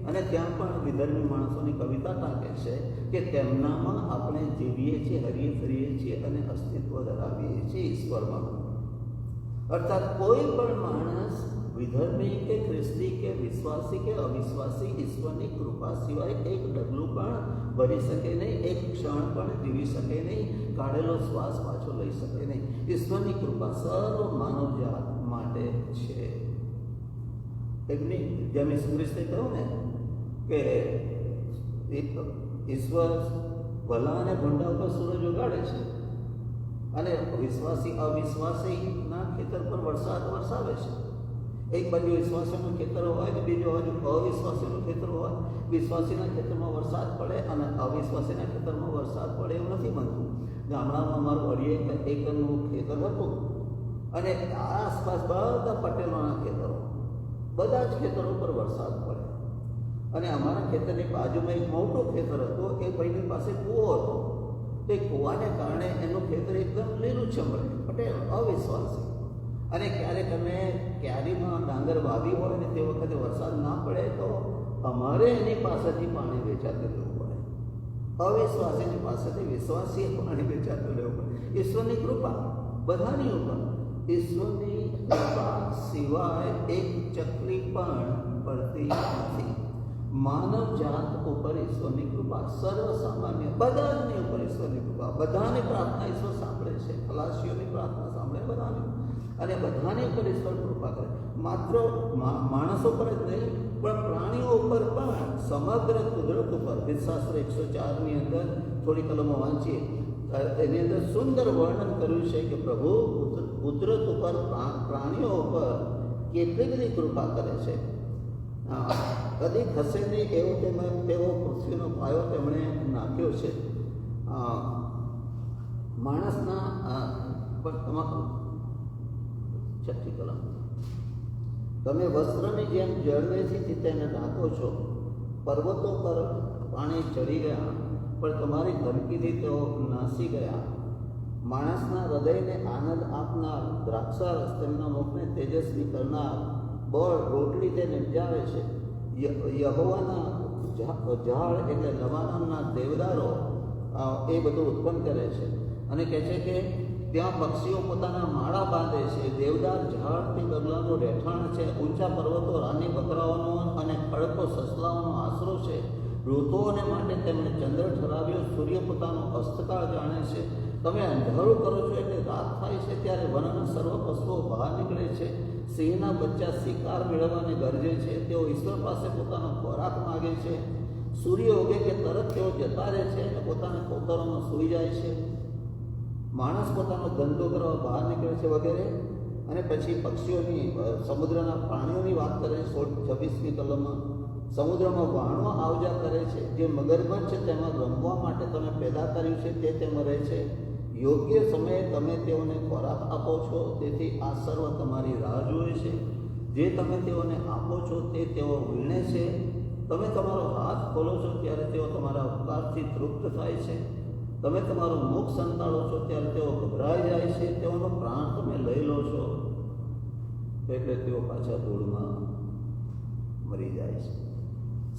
અને ત્યાં પણ વિધર્મી માણસોની કવિતા ટાંકે છે કે તેમનામાં આપણે જીવીએ છીએ, હરીએ ફરીએ છીએ અને અસ્તિત્વ ધરાવીએ છીએ ઈશ્વરમાં. અર્થાત કોઈ પણ માણસ વિધર્મી કે ખ્રિસ્તી કે વિશ્વાસી કે અવિશ્વાસી ઈશ્વરની કૃપા સિવાય એક ડગલું પણ ભરી શકે નહીં, એક ક્ષણ પણ જીવી શકે નહીં, કાઢેલો શ્વાસ પાછો લઈ શકે નહીં. ઈશ્વરની કૃપા સર્વ માનવજાત માટે છે. એમની જેમ ઈસુ ખ્રિસ્તે કહ્યું ને કે ઈશ્વર ભલા અને ભૂંડા ઉપર સૂરજ ઉગાડે છે અને વિશ્વાસી અવિશ્વાસીના ખેતર પર વરસાદ વરસાવે છે. એક બાજુ વિશ્વાસીનું ખેતર હોય ને બીજું બાજુ અવિશ્વાસીનું ખેતર હોય. વિશ્વાસીના ખેતરમાં વરસાદ પડે અને અવિશ્વાસીના ખેતરમાં વરસાદ પડે એવું નથી બનતું. ગામડામાં અમારું 2.5 એકરનું ખેતર હતું અને આસપાસ બધા પટેલોના ખેતરો, બધા જ ખેતરો પર વરસાદ પડે. અને અમારા ખેતરની બાજુમાં એક મોટું ખેતર હતું. એ ભાઈની પાસે કૂવો હતો. તે કૂવાને કારણે એનું ખેતર એકદમ લીલુંછમ રહે. પટેલ અવિશ્વાસી. અને ક્યારેક અમે ક્યારીમાં ડાંગર વાવી હોય ને તે વખતે વરસાદ ના પડે તો અમારે એની પાસેથી પાણી વેચાતું લેવું પડે. અવિશ્વાસીની પાસેથી વિશ્વાસીએ પાણી વેચાતું લેવું પડે. ઈશ્વરની કૃપા બધાની ઉપર. ઈશ્વરની કૃપા સિવાય એક ચકલી પણ પડતી નથી. માનવ જાત ઉપર ઈશ્વરની કૃપા સર્વસામાન્ય બધાની ઉપર ઈશ્વરની કૃપા. બધાની પ્રાર્થના ઈશ્વર સાંભળે છે. ખલાસીઓની પ્રાર્થના સાંભળે બધાની, અને બધાની ઉપર ઈશ્વર કૃપા કરે. માત્ર માણસો પર જ નહીં પણ પ્રાણીઓ ઉપર પણ, સમગ્ર કુદરત ઉપર. વેદશાસ્ત્ર 104ની અંદર થોડી કલમો વાંચીએ, એની અંદર સુંદર વર્ણન કર્યું છે કે પ્રભુ કુદરત ઉપર, પ્રાણીઓ ઉપર કેટલી બધી કૃપા કરે છે. કદી થશે નહીં એવો તેવો પૃથ્વીનો પાયો તેમણે નાખ્યો છે. માણસના છઠ્ઠી કલમ, તમે વસ્ત્રની જેમ જળવેથી તેને ઢાંકો છો. પર્વતો પર પાણી ચડી ગયા પણ તમારી ધમકીથી તેઓ નાસી ગયા. માણસના હૃદયને આનંદ આપનાર, દ્રાક્ષારસ તેમના મુખને તેજસ્વી કરનાર, બળ રોટલી તે નિપજાવે છે. યહોવાના ઝાડ એટલે લબાનોનના દેવદારો એ બધું ઉત્પન્ન કરે છે. અને કહે છે કે ત્યાં પક્ષીઓ પોતાના માળા બાંધે છે. દેવદાર ઝાડથી બગલાનું રહેઠાણ છે. ઊંચા પર્વતો રાની બકરાઓનો અને ખડકો સસલાઓનો આશરો છે. ઋતુઓને માટે તેમણે ચંદ્ર ઠરાવ્યો. સૂર્ય પોતાનો અસ્તકાળ જાણે છે. તમે અંધારું કરો છો એટલે રાત થાય છે. ત્યારે વનના સર્વ પશુઓ બહાર નીકળે છે. સિંહના બચ્ચા શિકાર મેળવવાને ગરજે છે. તેઓ ઈશ્વર પાસે પોતાનો ખોરાક માગે છે. સૂર્ય ઉગે કે તરત તેઓ જતા રહે છે અને પોતાના કોતરોમાં સૂઈ જાય છે. માણસ પોતાનો ધંધો કરવા બહાર નીકળે છે વગેરે. અને પછી પક્ષીઓની, સમુદ્રના પ્રાણીઓની વાત કરે છે 26મી કલમમાં. સમુદ્રમાં વહાણો આવજા કરે છે. જે મગરમચ્છ છે તેમાં રમવા માટે તમે પેદા કર્યું છે તે તેમાં રહે છે. યોગ્ય સમયે તમે તેઓને ખોરાક આપો છો, તેથી આ સર્વ તમારી રાહ જુએ છે. જે તમે તેઓને આપો છો તે તેઓ વીણે છે. તમે તમારો હાથ ખોલો છો ત્યારે તેઓ તમારા ઉપકારથી તૃપ્ત થાય છે. તમે તમારું મુખ સંતાડો છો ત્યારે તેઓ ગભરાઈ જાય છે. તેઓનો પ્રાણ તમે લઈ લો છો એટલે તેઓ પાછા ધૂળમાં મરી જાય છે.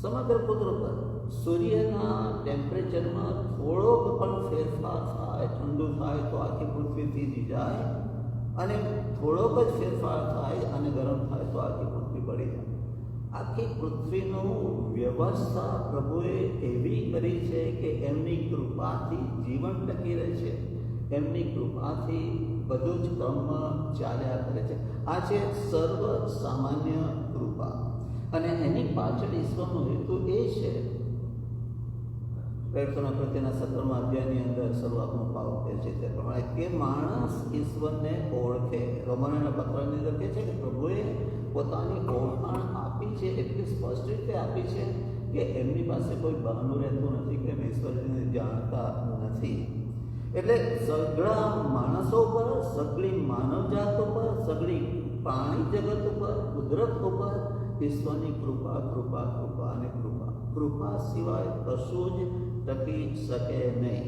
સમગ્ર કુદરત પર સૂર્યના ટેમ્પરેચરમાં થોડોક પણ ફેરફાર થાય, ઠંડુ થાય તો આખી પૃથ્વી થીજી જાય, અને થોડોક જ ફેરફાર થાય અને ગરમ થાય તો આખી પૃથ્વી બળી જાય. આખી પૃથ્વીનું વ્યવસ્થા પ્રભુએ એવી કરી છે કે એમની કૃપાથી જીવન ટકી રહે છે. એમની કૃપાથી બધું જ ક્રમમાં ચાલ્યા કરે છે. આ છે સર્વ સામાન્ય કૃપા. અને એની પાછળ ઈશ્વરનો હેતુ એ છે. પ્રેરિતોના કૃત્યના 17મા અધ્યાયની અંદર શરૂઆતનો ભાવ કહે છે તે પ્રમાણે કે માણસ ઈશ્વરને ઓળખે. રોમનોના પત્રની અંદર કહે છે કે પ્રભુએ પોતાની ઓળખાણ આપી છે, એટલી સ્પષ્ટ રીતે આપી છે કે એમની પાસે કોઈ બહાનું રહેતું નથી કે એમ ઈશ્વરને જાણતા નથી. એટલે સગળા માણસો પર, સગળી માનવજાત ઉપર, સગળી પ્રાણી જગત ઉપર, કુદરત ઉપર ઈશ્વરની કૃપા, કૃપા, કૃપા અને કૃપા. કૃપા સિવાય કશું જ ટકી શકે નહીં.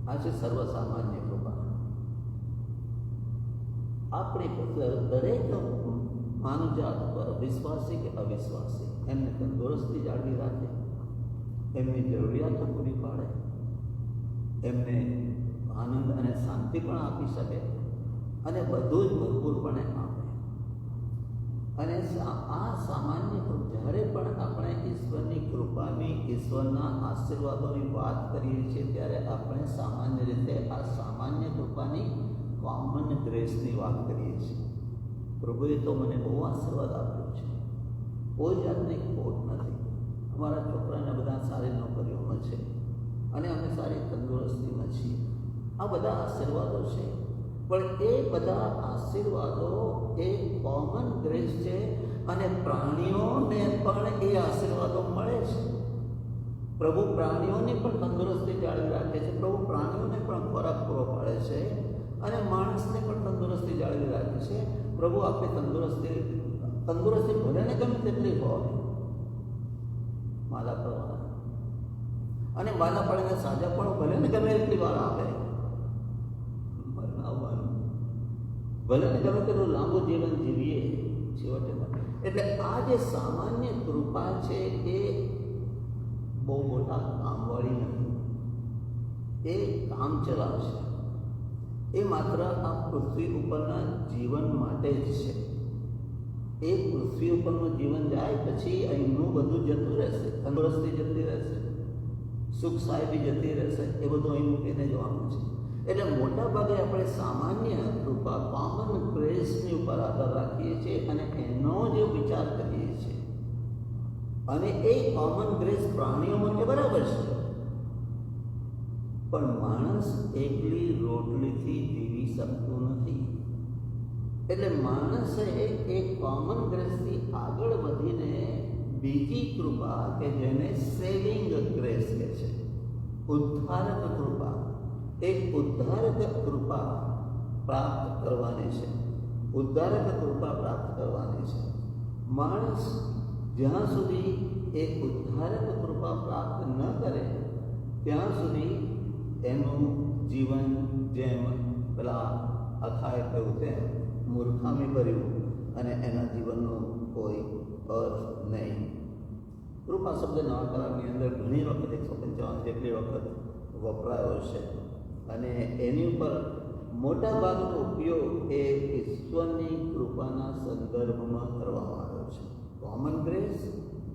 આ છે સર્વસામાન્ય કૃપા. આપણી દરેક માનવજાત પર, વિશ્વાસી કે અવિશ્વાસી, એમને તંદુરસ્તી જાળવી રાખે, એમની જરૂરિયાતો પૂરી પાડે, એમને આનંદ અને શાંતિ પણ આપી શકે, અને બધું જ ભરપૂરપણે આપે. અને આ સામાન્ય જ્યારે પણ આપણે ઈશ્વરની કૃપાની, ઈશ્વરના આશીર્વાદોની વાત કરીએ છીએ ત્યારે આપણે સામાન્ય રીતે આ સામાન્ય કૃપાની, કોમન ગ્રેસની વાત કરીએ છીએ. પ્રભુએ તો મને બહુ આશીર્વાદ આપ્યો છે, કોઈ જાતની ખોટ નથી. અમારા છોકરાને બધા સારી નોકરીઓમાં છે અને અમે સારી તંદુરસ્તીમાં છીએ. આ બધા આશીર્વાદો છે, પણ એ બધા આશીર્વાદો એ કોમન ગ્રેસ છે અને પ્રાણીઓને પણ એ આશીર્વાદો મળે છે. પ્રભુ પ્રાણીઓની પણ તંદુરસ્તી જાળવી રાખે છે, પ્રભુ પ્રાણીઓને પણ ખોરાક પૂરો પાડે છે અને માણસને પણ તંદુરસ્તી જાળવી રાખે છે. પ્રભુ આપણી તંદુરસ્તી ભલે ને ગમે તેટલી હોય, માલા પડવાના અને માલા પડે સાજા પણ ભલે ને ગમે એટલી વાર આવે, આવવાનું ભલે ને ગમે તેટલું લાંબુ જીવન જીવીએ છેવટે. એટલે આ જે સામાન્ય કૃપા છે એ બહુ મોટા કામવાળી નથી, એ કામ ચલાવશે. એ માત્ર આ પૃથ્વી ઉપરના જીવન માટે જ છે. એ પૃથ્વી ઉપરનું જીવન જાય પછી અહીંનું બધું જતું રહેશે, તંદુરસ્તી જતી રહેશે, સુખ સાહેબી જતી રહેશે, એ બધું અહીં મૂકીને જવાનું છે. એટલે મોટા ભાગે આપણે સામાન્ય કૃપા કોમન ગ્રેસની ઉપર આધાર રાખીએ છીએ અને એનો જ વિચાર કરીએ છીએ. અને એ કોમન ગ્રેસ પ્રાણીઓ માટે બરાબર છે, પણ માણસ એકલી રોટલીથી જીવી શકતું નથી. એટલે માણસે એક કોમન ગ્રેસથી આગળ વધીને બીજી કૃપા કે જેને સેવિંગ ગ્રેસ કહે છે, ઉદ્ધારક કૃપા, એક ઉદ્ધારક કૃપા પ્રાપ્ત કરવાની છે. ઉદ્ધારક કૃપા પ્રાપ્ત કરવાની છે. માણસ જ્યાં સુધી એક ઉદ્ધારક કૃપા પ્રાપ્ત ન કરે ત્યાં સુધી એનું જીવન જેમ પેલા અખાએ કહ્યું તેમ મૂર્ખામી ભર્યું અને એના જીવનનો કોઈ અર્થ નહીં. કૃપા શબ્દ નવા કરારની અંદર ઘણી વખત 155 જેટલી વખત વપરાયો છે અને એની ઉપર મોટા ભાગનો ઉપયોગ એ ઈશ્વરની કૃપાના સંદર્ભમાં કરવામાં આવ્યો છે, કોમન ગ્રેસ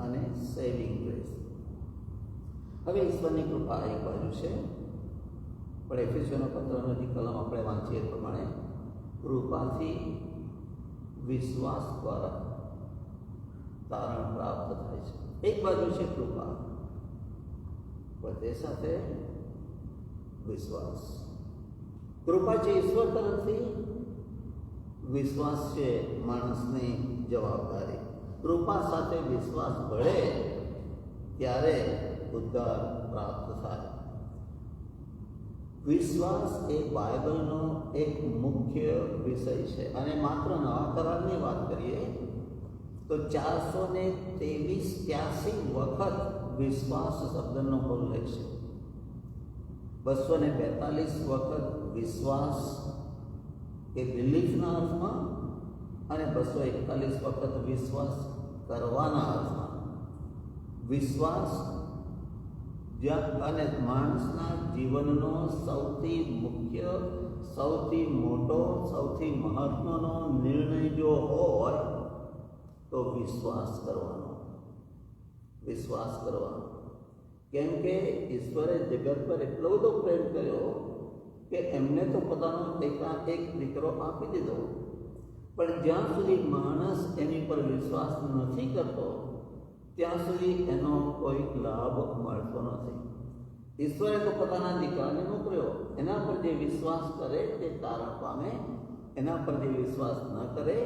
અને સેવિંગ ગ્રેસ. હવે ઈશ્વરની કૃપા એક બાજુ છે, પણ એફેસીઓના પત્રનો જે કલમ આપણે વાંચીએ એ પ્રમાણે કૃપાથી વિશ્વાસ દ્વારા તારણ પ્રાપ્ત થાય છે. એક બાજુ છે કૃપા, પણ તે સાથે વિશ્વાસ. કૃપા છે ઈશ્વર તરફથી, વિશ્વાસ છે માણસની જવાબદારી. કૃપા સાથે વિશ્વાસ ભળે ત્યારે ઉદ્ધાર પ્રાપ્ત થાય. વિશ્વાસ એ બાઇબલનો એક મુખ્ય વિષય છે અને માત્ર નવા કરારની વાત કરીએ તો 483 વખત વિશ્વાસ શબ્દનો ઉલ્લેખ છે. 242 વખત વિશ્વાસ એ બિલીફના અર્થમાં અને 241 વખત વિશ્વાસ કરવાના અર્થમાં. વિશ્વાસ અને માણસના જીવનનો સૌથી મુખ્ય, સૌથી મોટો, સૌથી મહત્વનો નિર્ણય જો હોય તો વિશ્વાસ કરવાનો. વિશ્વાસ કરવાનો. કેમ કે ઈશ્વરે જગત પર એટલો બધો પ્રેમ કર્યો કે એમને તો પોતાનો એક દીકરો આપી દીધો, પણ જ્યાં સુધી માણસ એની પર વિશ્વાસ નથી કરતો ત્યાં સુધી એનો કોઈ લાભ મળતો નથી. ઈશ્વરે તો પોતાના દીકરાને મોકલ્યો, એના પર જે વિશ્વાસ કરે તે તારણ પામે, એના પર જે વિશ્વાસ ન કરે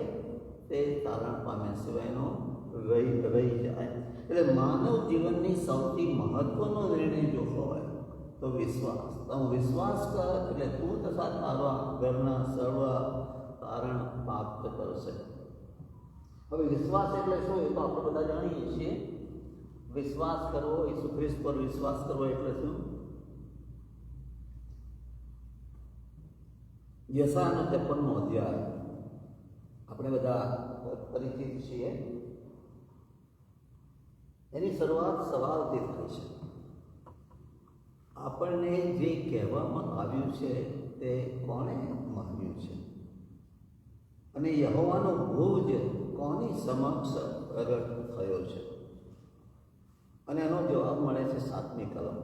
તે તારણ પામે સિવાયનો રહી જાય. એટલે માનવ જીવનની સૌથી મહત્વનો નિર્ણય જો હોય તો વિશ્વાસ. તો વિશ્વાસ કર એટલે તું તથા તારા ઘરના સર્વ તારણ પ્રાપ્ત કરશે. હવે વિશ્વાસ એટલે શું એ તો આપણે બધા જાણીએ છીએ. વિશ્વાસ કરવો, ઈસુ ખ્રિસ્ત પર વિશ્વાસ કરવો એટલે શું? યશાયાનો 53મો અધ્યાય આપણે બધા પરિચિત છીએ. એની શરૂઆત સવાલથી થાય છે. આપણને જે કહેવામાં આવ્યું છે તે કોણે માન્યું છે અને યહોવાનો ભોજ કોની સમક્ષ પ્રગટ થયો છે? અને એનો જવાબ મળે છે 7મી કલમ.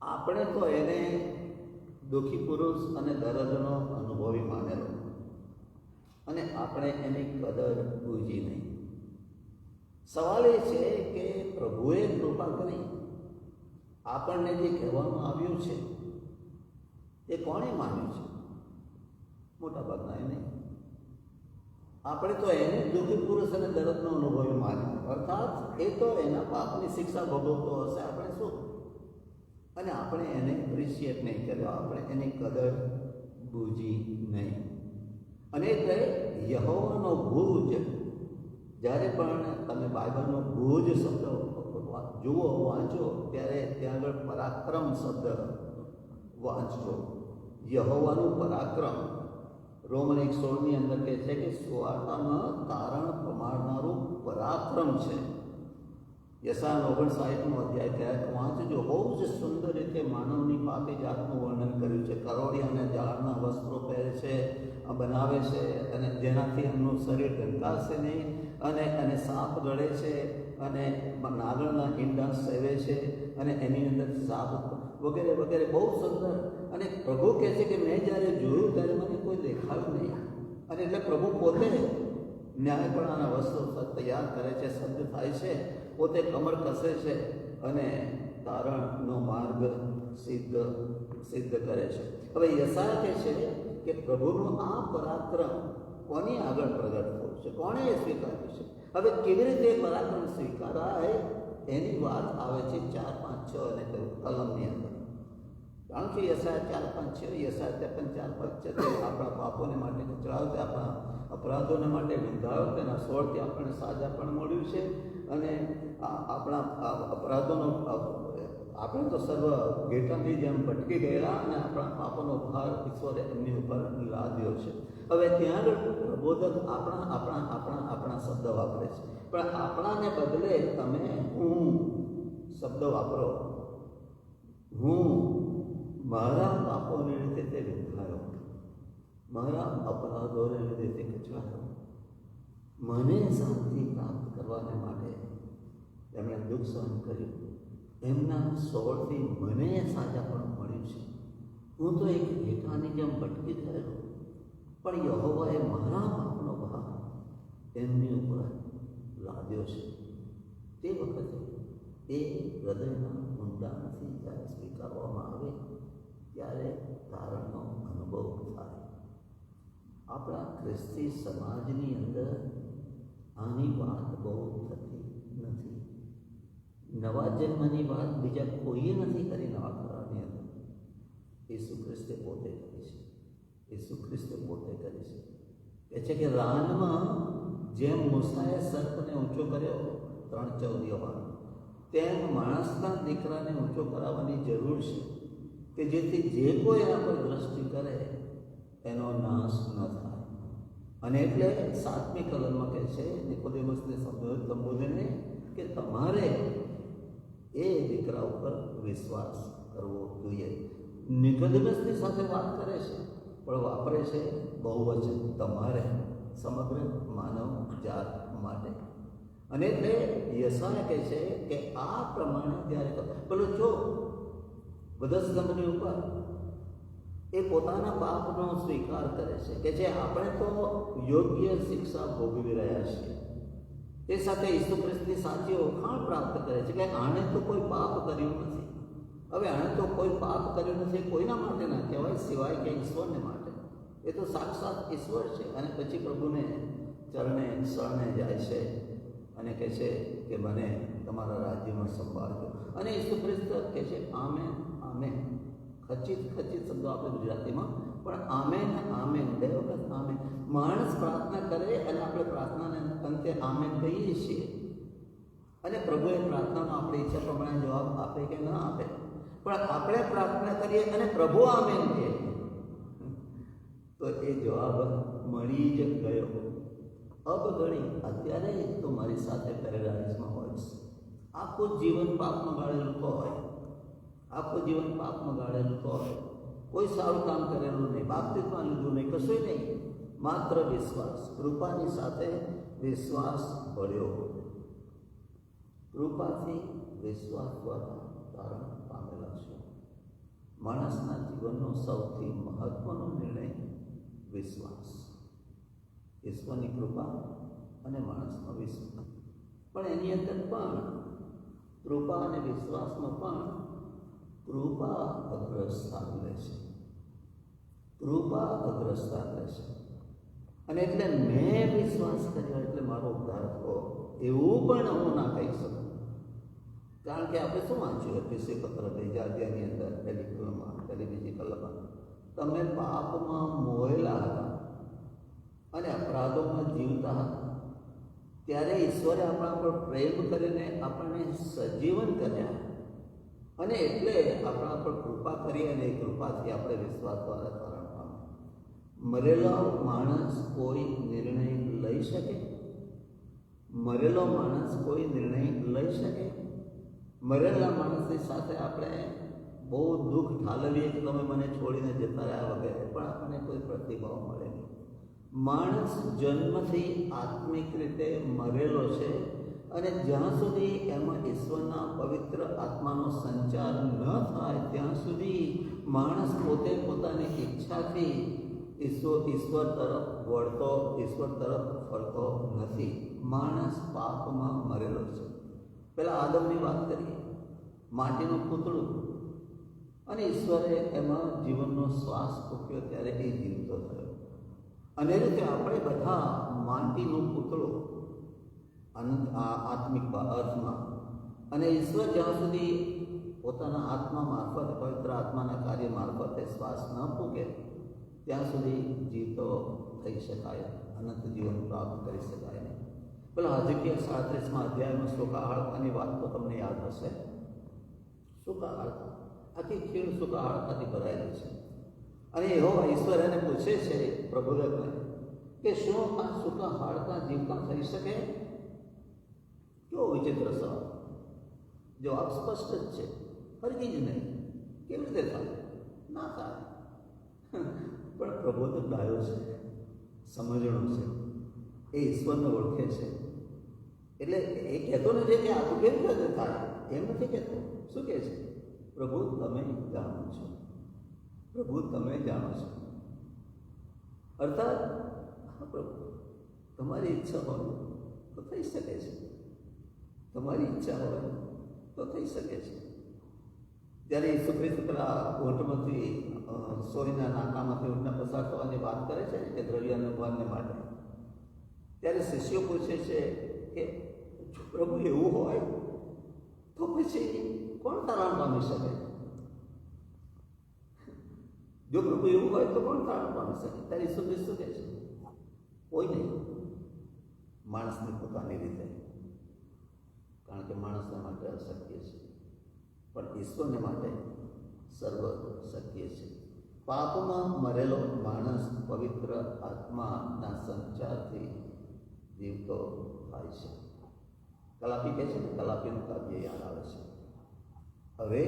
આપણે તો એને દુઃખી પુરુષ અને દર્દનો અનુભવી માનેલો અને આપણે એની કદર બૂજી નહીં. સવાલ એ છે કે પ્રભુએ કૃપા કરી આપણને જે કહેવામાં આવ્યું છે એ કોણે માન્યું છે? મોટાભાગના એ નહીં. આપણે તો એને દુઃખી પુરુષ અને દર્દનો અનુભવ માન્યો, અર્થાત એ તો એના પાપની શિક્ષા ભોગવતો હશે, આપણે શું? અને આપણે એને એપ્રિશિએટ નહીં કર્યો, આપણે એની કદર બૂજી નહીં. અને એટલે યહોવાનો ભુજ, જ્યારે પણ તમે બાઇબલનો ભુજ શબ્દ જુઓ, વાંચો, ત્યારે ત્યાં આગળ પરાક્રમ શબ્દ વાંચજો. યહોવાનું પરાક્રમ રોમન 1:16 અંદર કહે છે કે સુવાર્તામાં તારણ પ્રમાણનારું પરાક્રમ છે. યશાયા 59નો અધ્યાય ક્યાંક વાંચજો. બહુ જ સુંદર રીતે માનવની પાપી જાતનું વર્ણન કર્યું છે. કરોડિયા અને ઝાડના વસ્ત્રો પહેરે છે, બનાવે છે, અને જેનાથી એમનું શરીર ઢંકાશે નહીં, અને સાપ ગળે છે, અને નાગળના ઈંડા સેવે છે, અને એની અંદર સાપ વગેરે વગેરે બહુ સુંદર. અને પ્રભુ કહે છે કે મેં જ્યારે જોયું ત્યારે મને કોઈ દેખાયું નહીં. અને એટલે પ્રભુ પોતે ન્યાયપણાના વસ્ત્રો તૈયાર કરે છે, સજ્જ થાય છે, પોતે કમર કસે છે અને તારણનો માર્ગ સિદ્ધ કરે છે. હવે યશાયા કહે છે કે પ્રભુનું આ પરાક્રમ કોની આગળ પ્રગટ થયું છે? કોણે એ સ્વીકાર્યું છે? હવે કેવી રીતે પરાક્રમ સ્વીકારાય એની વાત આવે છે 4, 5, 6 અને કલમની અંદર. કારણ કે યશાયા 4, 5, 6, યશાયા 53, 4, 5, 6 તે આપણા પાપોને માટે કચડાયો, તે આપણા અપરાધોને માટે વિંધાયો, તેના સ્વરથી આપણને સાજા પણ મળ્યું છે. અને આપણા અપરાધોનો આપણે તો સર્વ ઘેટાની જેમ ભટકી ગયેલા, અને આપણા પાપોનો ભાર ઈશ્વરે એમની ઉપર લાદ્યો છે. હવે ત્યાં આગળ પ્રબોધક આપણા શબ્દ વાપરે છે, પણ આપણાને બદલે તમે હું શબ્દ વાપરો. હું મારા પાપોને લીધે તે વિંધાયો, મારા અપરાધોને લીધે તે કચડાયો, મને શાંતિ પ્રાપ્ત કરવાને માટે એમણે દુઃખ સહન કર્યું, એમના સોળથી મને સાજા પણ મળ્યું છે. હું તો એક ઘેટાની જેમ ભટકી થયેલો, પણ યહોવાએ મારા પાપનો ભાર એમની ઉપર લાદ્યો છે. તે વખતે એ હૃદયના ઊંડાણથી જ્યારે સ્વીકારવામાં આવે ત્યારે તારણનો અનુભવ થાય. આપણા ખ્રિસ્તી સમાજની અંદર આની વાત બહુ થતી નથી. નવા જન્મની વાત બીજા કોઈએ નથી કરી નવા કરારની અંદર. ઈસુ ખ્રિસ્તે પોતે કરી છે. ઈસુ ખ્રિસ્તે પોતે કરી છે. કહે છે કે રાનમાં જેમ મૂસાએ સર્પને ઊંચો કર્યો 3:14 યહોવા, તેમ માણસના દીકરાને ઊંચો કરાવવાની જરૂર છે, કે જેથી જે કોઈ એના પર દ્રષ્ટિ કરે એનો નાશ ન થાય. અને એટલે 7મી કલમમાં કહે છે નિકોદેમસને સંબોધીને કે તમારે એ દીકરા ઉપર વિશ્વાસ કરવો જોઈએ. નિકોદેમસની સાથે વાત કરે છે, પણ વાપરે છે બહુવચન, તમારે, સમગ્ર માનવ જાત માટે. અને એટલે યશાયા કહે છે કે આ પ્રમાણે જ્યારે પેલો જો વધસ્તંભની ઉપર એ પોતાના પાપનો સ્વીકાર કરે છે કે જે આપણે તો યોગ્ય શિક્ષા ભોગવી રહ્યા છીએ, તે સાથે ઈસુ ખ્રિસ્તની સાચી ઓળખાણ પ્રાપ્ત કરે છે કે આણે તો કોઈ પાપ કર્યું નથી. હવે આણે તો કોઈ પાપ કર્યું નથી, કોઈના માટે ના કહેવાય સિવાય કે ઈશ્વરને માટે. એ તો સાક્ષાત ઈશ્વર છે. અને પછી પ્રભુને ચરણે શરણે જાય છે અને કહે છે કે મને તમારા રાજ્યમાં સંભાળજો. અને ઈસુ ખ્રિસ્ત કહે છે આમેન આમેન. ખચિત શબ્દો આપણે ગુજરાતીમાં, પણ આમેન આમેન 2 વખત આમેન. માણસ પ્રાર્થના કરે અને આપણે પ્રાર્થનાને અંતે આમેન કહીએ છીએ, અને પ્રભુએ પ્રાર્થનાનો આપણી ઈચ્છા પ્રમાણે જવાબ આપે કે ન આપે. પણ આપણે પ્રાર્થના કરીએ અને પ્રભુ આમેન કહે તો એ જવાબ મળી જ ગયો. અબગડી અત્યારે તો મારી સાથે પેરેડાઇઝમાં હોય છે. આખું જીવન પાપમાં ગાળેલું તો હોય, આખું જીવન પાપમાં ગાળેલું તો હોય, કોઈ સારું કામ કરેલું નહીં, બાપ્તિસ્મા લીધું નહીં, કશું નહીં, માત્ર વિશ્વાસ, કૃપાની સાથે વિશ્વાસ ભળ્યો. કૃપાથી વિશ્વાસ દ્વારા તારણ પામેલા છે. માણસના જીવનનો સૌથી મહત્વનો નિર્ણય વિશ્વાસ. ઈશ્વરની કૃપા અને માણસનો વિશ્વાસ. પણ એની અંદર પણ કૃપા અને વિશ્વાસમાં પણ કૃપા અગ્રસ્થાન લેશે. કૃપા અગ્રસ્થાન લેશે. અને એટલે મેં વિશ્વાસ કર્યો એટલે મારો ઉદ્ધાર થયો એવું પણ હું ના કહી શકું. કારણ કે આપણે શું વાંચ્યું એફએસી પત્ર 2 અધ્યાયની અંદર પહેલી બીજી કલમમાં, તમે પાપમાં મોયેલા હતા અને અપરાધોમાં જીવતા હતા, ત્યારે ઈશ્વરે આપણા પર પ્રેમ કરીને આપણને સજીવન કર્યા અને એટલે આપણા પર કૃપા કરી અને એ કૃપાથી આપણે વિશ્વાસ દ્વારા તારણ પામ્યા. મરેલો માણસ કોઈ નિર્ણય લઈ શકે? મરેલો માણસ કોઈ નિર્ણય લઈ શકે? મરેલા માણસની સાથે આપણે બહુ દુઃખ ઠાલવીએ કે તમે મને છોડીને જતા રહ્યા વગેરે, પણ આપણને કોઈ પ્રતિભાવ મળે નહીં. માણસ જન્મથી આત્મિક રીતે મરેલો છે અને જ્યાં સુધી એમાં ઈશ્વરના પવિત્ર આત્માનો સંચાર ન થાય ત્યાં સુધી માણસ પોતે પોતાની ઈચ્છાથી ઈશ્વર તરફ વળતો, ઈશ્વર તરફ ફરતો નથી. માણસ પાપમાં મરેલો છે. પહેલાં આદમની વાત કરીએ, માટીનું પૂતળું, અને ઈશ્વરે એમાં જીવનનો શ્વાસ ફૂંક્યો ત્યારે એ જીવતો થયો. અને એ રીતે આપણે બધા માટીનું પૂતળું આત્મિક અર્થમાં, અને ઈશ્વર જ્યાં સુધી પોતાના આત્મા મારફત, પવિત્ર આત્માના કાર્ય મારફતે શ્વાસ ન ફૂંકે ત્યાં સુધી જીવતો થઈ શકાય, અનંત જીવન પ્રાપ્ત કરી શકાય નહીં. પેલા હજકીય 37 અધ્યાયમાં સુકાહાળતાની વાત તો તમને યાદ હશે. સુકાહાળતા, આખી ખીણ સુકાહાળતાથી ભરાયેલી છે. અને યહોવા ઈશ્વર એને પૂછે છે પ્રભુએ કે શું આ સુકાહાળતા જીવતા થઈ શકે? કેવો વિચિત્ર સવાલ. જવાબ સ્પષ્ટ જ છે, હરગી જ નહીં. કેવી રીતે થાય? ના થાય. પણ પ્રભુ તો ડાયો છે, સમજણો છે, એ ઈશ્વરને ઓળખે છે. એટલે એ કહેતો નથી કે આ તો કેવી રીતે થાય, એમ નથી કહેતો. શું કહે છે? પ્રભુ તમે જાણો છો, પ્રભુ તમે જાણો છો. અર્થાત હા પ્રભુ, તમારી ઈચ્છા હોય તો થઈ શકે છે, તમારી ઈચ્છા હોય તો થઈ શકે છે. જ્યારે ઈસુ ખ્રિસ્ત પેલા ઊંટમાંથી સોયના નાકામાંથી ઊંટને પસાર થવાની વાત કરે છે કે દ્રવ્યાનુભવાને માટે, ત્યારે શિષ્યો પૂછે છે કે પ્રભુ એવું હોય તો પછી કોણ તારણ પામી શકે? જો પ્રભુ એવું હોય તો કોણ તારણ પામી શકે? ત્યારે ઈસુ ખ્રિસ્ત કહે છે કોઈ નહીં, માણસની પોતાની રીતે. કારણ કે માણસને માટે અશક્ય છે, પણ ઈશ્વરને માટે સર્વ શક્ય છે. પાપમાં મરેલો માણસ પવિત્ર આત્માના સંચારથી જીવતો થાય છે. કલાપી કહે છે ને, કલાપીનું કાવ્ય યાદ આવે છે. હવે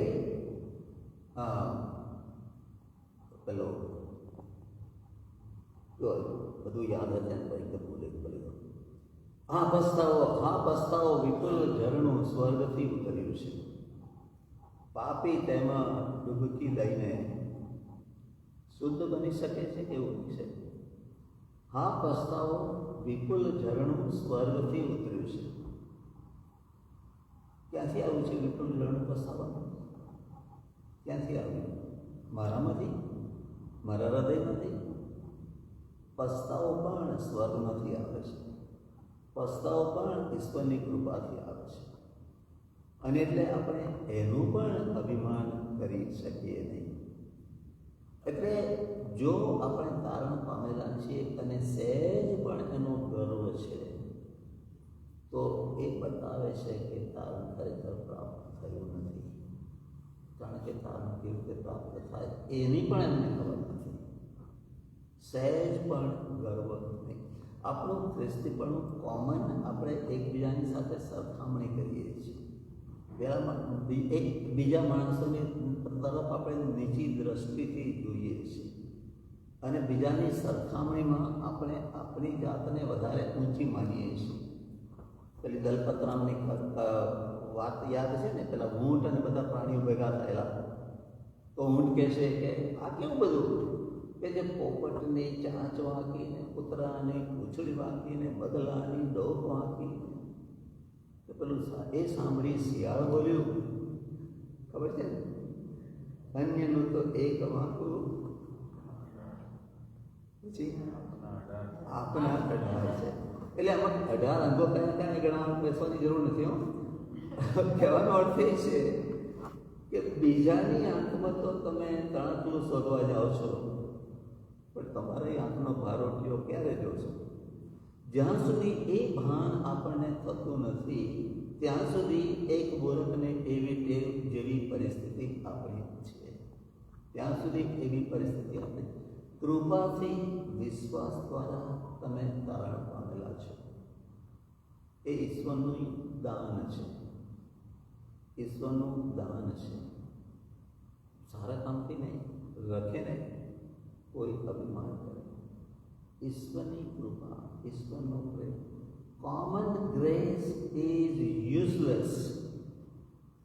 પેલો બધું યાદ હતા ને એકદમ ભૂલી ગયો. હા પસ્તાવો વિપુલ ઝરણું સ્વર્ગથી ઉતર્યું છે. પાપી તેમાં ડૂબકી લઈને શુદ્ધ બની શકે છે કે ઉતરી શકે? હા પસ્તાવો વિપુલ ઝરણું સ્વર્ગથી ઉતર્યું છે. ક્યાંથી આવ્યું છે વિપુલ ઝરણું પસ્તાવાનું? ક્યાંથી આવ્યું? મારામાંથી, મારા હૃદયમાંથી? પસ્તાવો પણ સ્વર્ગમાંથી આવે છે. પસ્તાવો પણ ઈશ્વરની કૃપાથી આવે છે. અને એટલે આપણે એનું પણ અભિમાન કરી શકીએ નહીં. એટલે જો આપણે તારણ પામેલા છીએ અને સહેજ પણ એનો ગર્વ છે તો એ બતાવે છે કે તારણ ખરેખર પ્રાપ્ત થયું નથી. કારણ કે તારણ કેવી રીતે પ્રાપ્ત થાય એની પણ એમને ખબર નથી. સહેજ પણ ગર્વ નહીં. આપણું ખ્રિસ્તીપણું કોમન આપણે એકબીજાની સાથે સરખામણી કરીએ છીએ. બીજા માણસોની તરફ આપણે નીચી દ્રષ્ટિથી જોઈએ છીએ અને બીજાની સરખામણીમાં આપણે આપણી જાતને વધારે ઊંચી માનીએ છીએ. પેલી દલપતરામની વાત યાદ છે ને, પેલા ઊંટ અને બધા પ્રાણીઓ ભેગા થયેલા. તો ઊંટ કહે છે કે આ કેવું બધું કે જે પોપટની ચાંચ વાંકીને, કૂતરાની પૂંછડી વાંકીને, બગલાની ડોક વાંકીને પેલું એ સાંભળી શિયાળ બોલ્યું, ખબર છે ને? અન્યનું તો એક વાંકું પછી આપના 18 છે. એટલે આમાં 18 અંગો કયા ગણવાનું બેસવાની જરૂર નથી. કહેવાનો અર્થ એ છે કે બીજાની આંખમાં તો તમે તણકલું શોધવા જાઓ છો, પણ તમારી આંખનો ભારોટીઓ ક્યારે જોશો? જ્યાં સુધી એ ભાન આપણને થતું નથી ત્યાં સુધી એક મૂર્ખને એવી ટેવ જેવી પરિસ્થિતિ આપણી છે. ત્યાં સુધી એવી પરિસ્થિતિ આપણી. કૃપાથી વિશ્વાસ દ્વારા તમે તારણ પામેલા છો. એ ઈશ્વરનું દાન છે. ઈશ્વરનું દાન છે. સારા કામથી નહીં, લખે નહીં, કોઈ અભિમાન કરે. ઈશ્વરની કૃપા, ઈશ્વરનો પ્રેમ. Common grace is useless.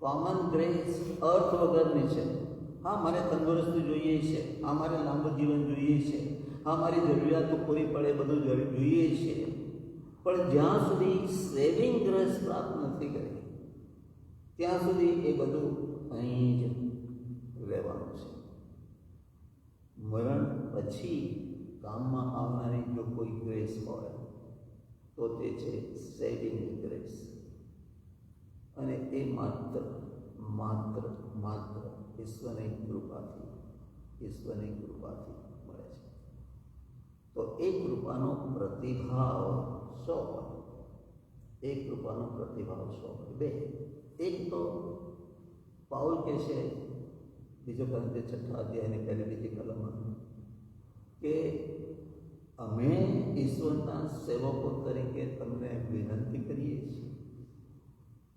Common grace અર્થ વગરની છે. હા, મારે તંદુરસ્તી જોઈએ છે, હા મારે લાંબુ જીવન જોઈએ છે, હા મારી જરૂરિયાતો પૂરી પડે બધું જોઈએ છે, પણ જ્યાં સુધી સેવિંગ ગ્રેસ પ્રાપ્ત નથી કરી ત્યાં સુધી એ બધું અહીં જ રહેવાનું છે. મરણ પછી કામમાં આવનારી જો કોઈ ગ્રેસ હોય તો તે છે સેવિંગ ગ્રેસ. અને એ માત્ર માત્ર માત્ર ઈશ્વરની કૃપાથી મળે છે. તો એ કૃપાનો પ્રતિભાવ શો હોય? એ કૃપાનો પ્રતિભાવ શો હોય? બે. એક તો પાઉલ કહે છે બીજો કોરિન્થીય 6 અધ્યાયની પહેલી બીજી કલમમાં કે અમે ઈશ્વરના સેવકો તરીકે તમને વિનંતી કરીએ છીએ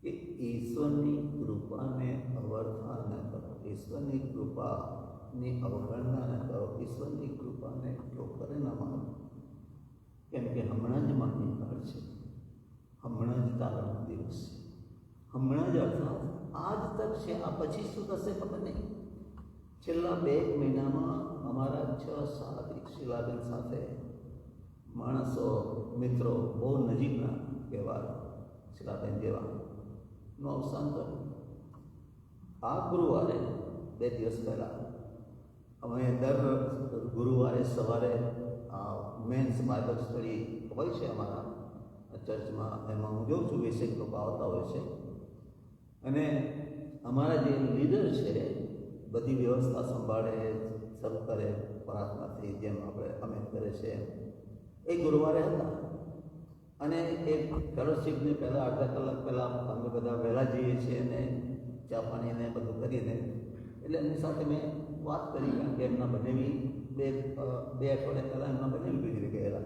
કે ઈશ્વરની કૃપાને અવર્થા ન કરો, ઈશ્વરની કૃપાની અવગણના ન કરો, ઈશ્વરની કૃપાને ઠોકરે ન મારો. કેમ કે હમણાં જ માન્યકાળ છે, હમણાં જ તારણનો દિવસ છે, હમણાં જ અર્થાત આજ તક છે. આ પછી શું થશે ખબર નહીં. છેલ્લા 2 મહિનામાં અમારા 6-7 શિલાબેન સાથે માણસો, મિત્રો, બહુ નજીકના કહેવા શિલાબેન જેવા નું અવસાન કર્યું. આ ગુરુવારે 2 દિવસ પહેલાં અમે દર ગુરુવારે સવારે મેન્સ બાઇબલ સ્ટડી હોય છે અમારા ચર્ચમાં, એમાં હું જોઉં છું 20 લોકો આવતા હોય છે. અને અમારા જે લીડર છે બધી વ્યવસ્થા સંભાળે, શરૂ કરે પ્રાર્થનાથી, જેમ અમે કરે છે. એ ગુરુવારે હતા અને એ ફેલોશિપની પહેલાં અડધા કલાક પહેલાં અમે બધા વહેલા જઈએ છીએ અને ચા પાણીને બધું કરીને, એટલે એમની સાથે મેં વાત કરી. કારણ કે એમના બનેવી બે અઠવાડિયા પહેલાં એમના બનેવી ગુજરી ગયેલા.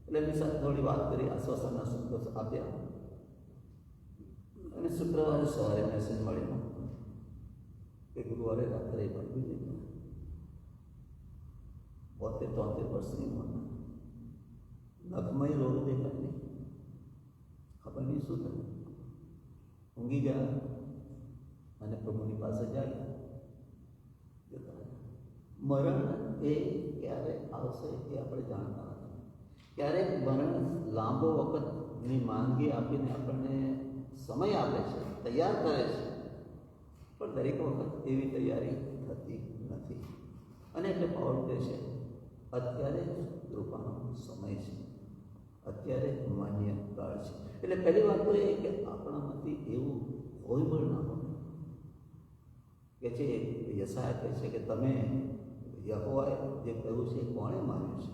એટલે એમની સાથે થોડી વાત કરી, આશ્વાસનના શબ્દો આપ્યા. અને શુક્રવારે સવારે મેસેજ મળ્યો કે ગુરુવારે રાત્રે પણ ગુજરી ગયા. 73 વર્ષની ઉંમરના. નખમય રોગ દેખાય નહીં, ખબર નહીં શું થયું. ઊંઘી ગયા અને પ્રભુની પાસે જાય. મરણ એ ક્યારે આવશે એ આપણે જાણતા નથી. ક્યારેક મરણ લાંબો વખતની માંદગી આપીને આપણને સમય આપે છે, તૈયાર કરે છે, પણ દરેક વખત એવી તૈયારી થતી નથી. અને એટલે પાઉલ કહે છે અત્યારે કૃપાનો સમય છે, અત્યારે માન્ય કાળ છે. એટલે પહેલી વાત તો એ કે આપણામાંથી એવું કોઈ પણ ના હોય કે છે. યશાયા કહે છે કે તમે યહોવાએ જે કહ્યું છે કોણે માન્યું છે?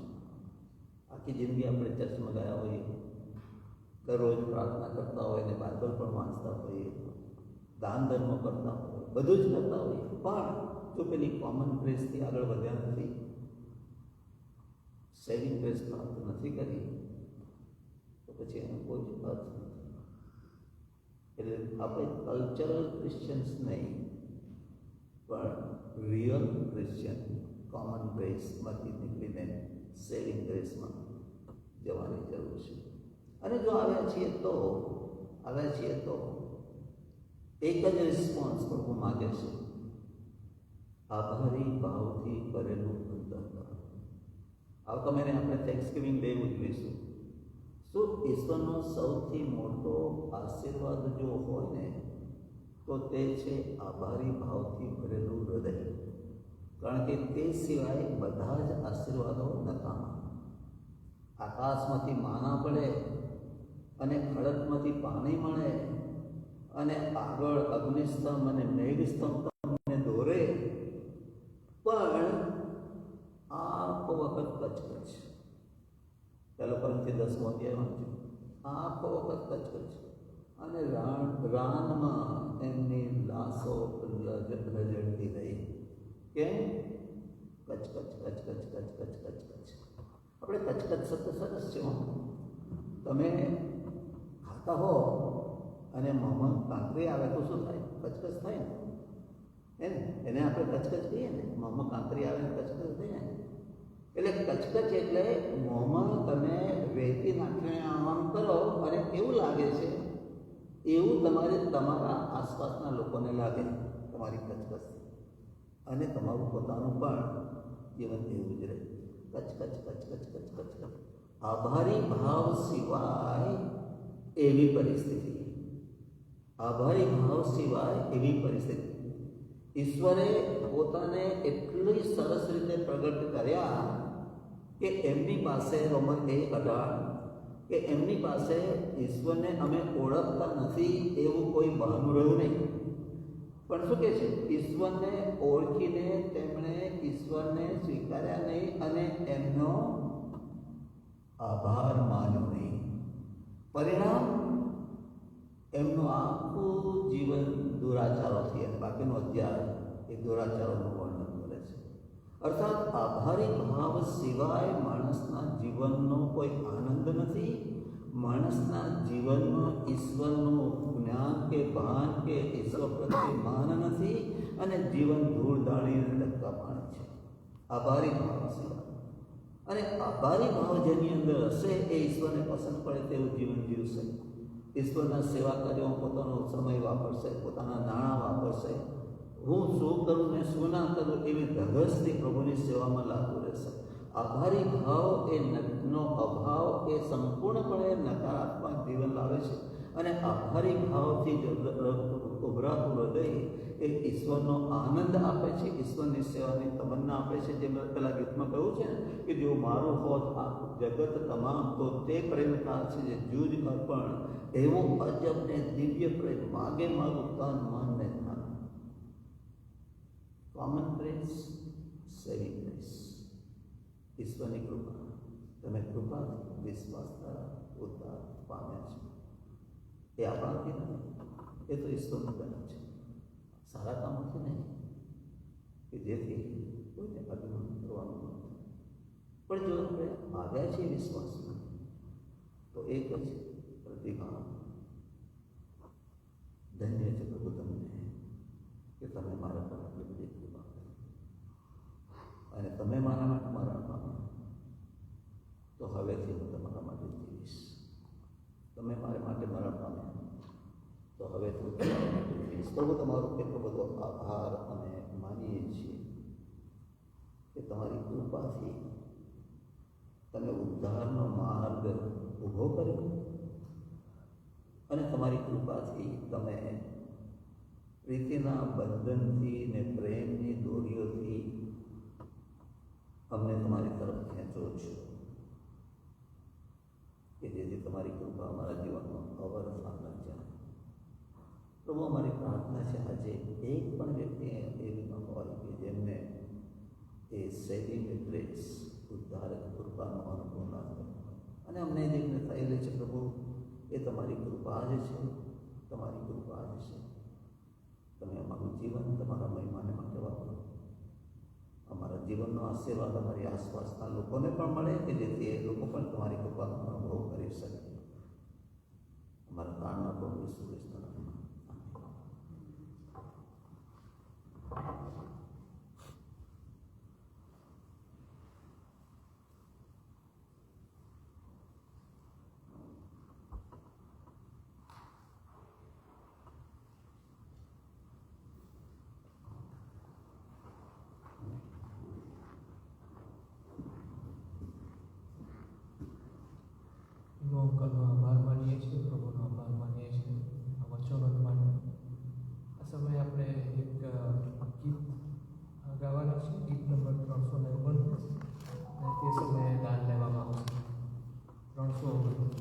આખી જિંદગી આપણે ચર્ચમાં ગયા હોઈએ, દરરોજ પ્રાર્થના કરતા હોય ને બાઇબલ પણ વાંચતા હોઈએ, દાન ધર્મ કરતા હોય, બધું જ કરતા હોઈએ, પણ જો પેલી કોમન ગ્રેસથી આગળ વધ્યા નથી, સેવિંગ ગ્રેસ પ્રાપ્ત નથી કરી, તો પછી એનો કોઈ જ અર્થ નથી. એટલે આપણે કલ્ચરલ ક્રિશ્ચિયન્સ નહીં, પણ રિયલ ક્રિશ્ચિયન કોમન ગ્રેસમાંથી નીકળીને સેવિંગ ગ્રેસમાં જવાની જરૂર છે. અને જો આવ્યા છીએ તો એક જ રિસ્પોન્સ પ્રભુ માગે છે, આભારી ભાવથી કરેલું અંતઃકરણ. આવતા મહિને આપણે થેન્ક્સગિવિંગ ડે ઉજવીશું. શું ઈશ્વરનો સૌથી મોટો આશીર્વાદ જો હોય ને તો તે છે આભારી ભાવથી ભરેલું હૃદય. કારણ કે તે સિવાય બધા જ આશીર્વાદો નકામા. આકાશમાંથી માના પડે અને ખડકમાંથી પાણી મળે અને આગળ અગ્નિસ્તંભ અને મેઘસ્તંભ તમને દોરે, પણ આખો વખત કચકચ. પેલો પરથી 10મો અધ્યાય વાંચ્યું. આખો વખત કચકચ અને રાનમાં એમની લાશો રજડતી રહી. કેમ? કચકચ કચકચ કચકચ કચકચ. આપણે કચકચ શબ્દ સરસ છે. તમે ખાતા હો અને મોંમાં કાંકરી આવે તો શું થાય? કચકચ થાય ને, એને આપણે કચકચ કહીએ ને. મોંમાં કાંકરી આવે ને કચકચ થઈ ને. એટલે કચકચ એટલે મોંમાં તમે રેતી નાખીને આમ કરો અને કેવું લાગે છે એવું તમારા આસપાસના લોકોને લાગે તમારી કચકચથી. અને તમારું પોતાનું પણ જીવન એવું જ રહે. કચકચ કચકચ કચકચ. આભારી ભાવ સિવાય એવી પરિસ્થિતિ. આભારી ભાવ સિવાય એવી પરિસ્થિતિ. ઈશ્વરે પોતાને એટલી સરસ રીતે પ્રગટ કર્યા કે એમની પાસે રોમન 1:18 કે એમની પાસે ઈશ્વરને અમે ઓળખતા નથી એવું કોઈ બહાનું રહ્યું નહીં. પણ શું કહે છે? ઈશ્વરને ઓળખીને તેમણે ઈશ્વરને સ્વીકાર્યા નહીં અને એમનો આભાર માન્યો નહીં. પરિણામ એમનું આખું જીવન દુરાચારોથી, અને બાકીનો અધ્યાય એ દુરાચારોનું વર્ણન કરે છે. અર્થાત આભારી ભાવ સિવાય માણસના જીવનનો કોઈ આનંદ નથી. માણસના જીવનમાં ઈશ્વરનું જ્ઞાન કે ભાન કે ઈશ્વર પ્રત્યે માન નથી અને જીવન ધૂળ ધાણીને લગતા પાણી છે. આભારી ભાવ સિવાય. અને આભારી ભાવ જેની અંદર હશે એ ઈશ્વરને પસંદ પડે તેવું જીવન જીવશે. ઈશ્વરના સેવા કાર્યોમાં પોતાનો સમય વાપરશે, પોતાના નાણાં વાપરશે. હું શું કરું ને શું ના કરું એવી ધગસથી પ્રભુની સેવામાં લાગુ રહેશે. આભારી ભાવ નો અભાવ એ સંપૂર્ણપણે નકારાત્મક જીવન લાવે છે. અને આભારી ભાવથી ઉભરાતું હૃદય એ ઈશ્વરનો આનંદ આપે છે, ઈશ્વરની સેવાની તમન્ના આપે છે. જેમ પેલા ગીતમાં કહ્યું છે ને કે જો મારું હોત આ જગત તમામ તો તે પ્રેમકાર છે જે જૂજ અર્પણ, એવો અજબ ને દિવ્ય પ્રેમ માગે મારું તન મન ને ધન. Common grace, saving grace. ઈશ્વરની કૃપા. તમે કૃપાથી વિશ્વાસ દ્વારા ઉદ્ધાર પામ્યા છો. એ આપણાથી નહીં, એ તો ઈશ્વરનું દાન છે. સારા કામોથી નહીં કે જેથી કોઈને અભિમાન કરવાનું નથી. પણ જો આપણે આવ્યા છીએ વિશ્વાસમાં તો એક જ પ્રતિભાવ. ધન્ય છે પ્રભુ તમને કે તમે મારા પર આટલી બધી કૃપા કરી અને તમે મારા માટે મરણ પામ્યા. તો હવેથી હું તમારા માટે જીવીશ. તમે મારા માટે મરણ પામ્યા તો હવે હું તમારા માટે જીવીશ. પ્રભુ તમારો કેટલો બધો આભાર અમે માનીએ છીએ કે તમારી કૃપાથી તમે ઉદ્ધારનો માર્ગ ઊભો કર્યો અને તમારી કૃપાથી તમે પ્રીતિના બંધનથી ને પ્રેમની દોરીઓથી અમને તમારી તરફ ખેંચો છો કે જેથી તમારી કૃપા અમારા જીવનમાં અવરસાન જાય. પ્રભુ અમારી પ્રાર્થના છે આજે એક પણ વ્યક્તિ એવી ન હોય કે જેમને એ સેવિંગ ગ્રેસ ઉદ્ધારક કૃપાનો અનુભવ ના થયો. અને અમને જેમને થયેલી છે પ્રભુ એ તમારી કૃપા જ છે, તમારી કૃપા જ છે. તમે અમારું જીવન તમારા મહિમાને માટે વાપરો. અમારા જીવનનો આશીર્વાદ અમારી આસપાસના લોકોને પણ મળે કે જેથી એ લોકો પણ તમારી કૃપાનો અનુભવ કરી શકે. અમારા પ્રાણના પ્રભુ ઈસુ ખ્રિસ્તના નામમાં. મોકલનો આભાર માનીએ છીએ, પ્રભુનો આભાર માનીએ છીએ આ વચનો માટે. આ સમયે આપણે એક ગીત ગાવાના છે, ગીત નંબર 349, અને તે સમયે દાન લેવામાં આવશે. 349.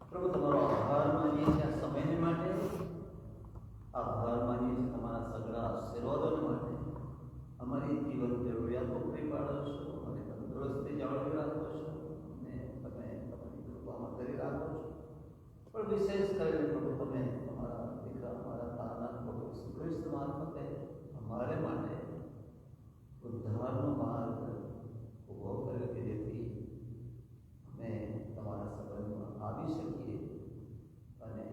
પ્રભુ તમારો આભાર માનીએ છીએ આ સમયને માટે, આભાર માનીએ છીએ તમારા સગળા આશીર્વાદોને માટે. અમારી જીવન જરૂરિયાતો પૂરી પાડો છો અને તંદુરસ્તી જાળવી રાખો છો અને તમે તમારી કૃપામાં કરી રાખો છો. પણ વિશેષ કરીને પ્રભુ તમે તમારા દીકરા અમારા તારનાથ પ્રભુ ઈસુ ખ્રિસ્ત મારફતે અમારે માટે ઉદ્ધારનો માર્ગ ઊભો કર્યો કે જેથી અમે તમારા સંબંધમાં આવી શકીએ અને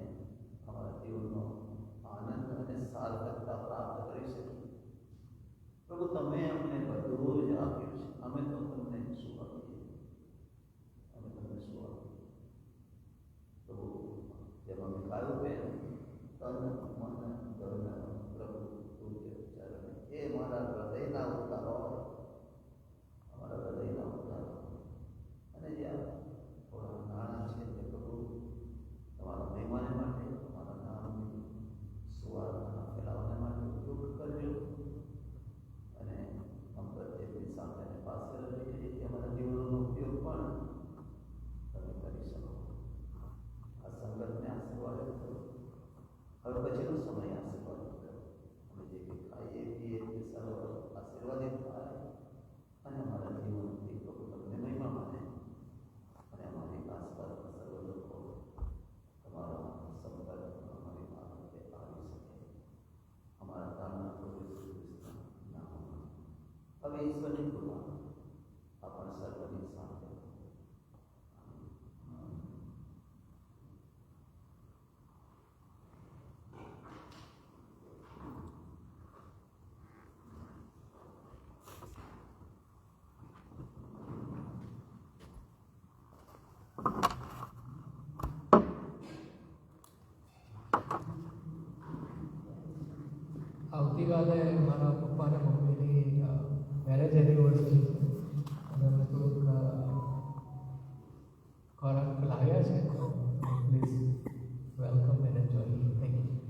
અમારા જીવનનો આનંદ અને સાર્થકતા પ્રાપ્ત કરી શકીએ. પ્રભુ તમે અમને બધું જ આપ્યું છે, અમે તો તમને શું આપીએ, અમે તમને શું આપીએ. પ્રભુ જેમ અમે ઈશ્વરની કૃપા આપણા સર્વની સાથે. આવતીકાલે મારા પપ્પા અને મમ્મીની મેરેજ એનિવર્સરી છે અને અમે થોડુંક ખોરાક લાવ્યા છે. Please welcome and enjoy. Thank you.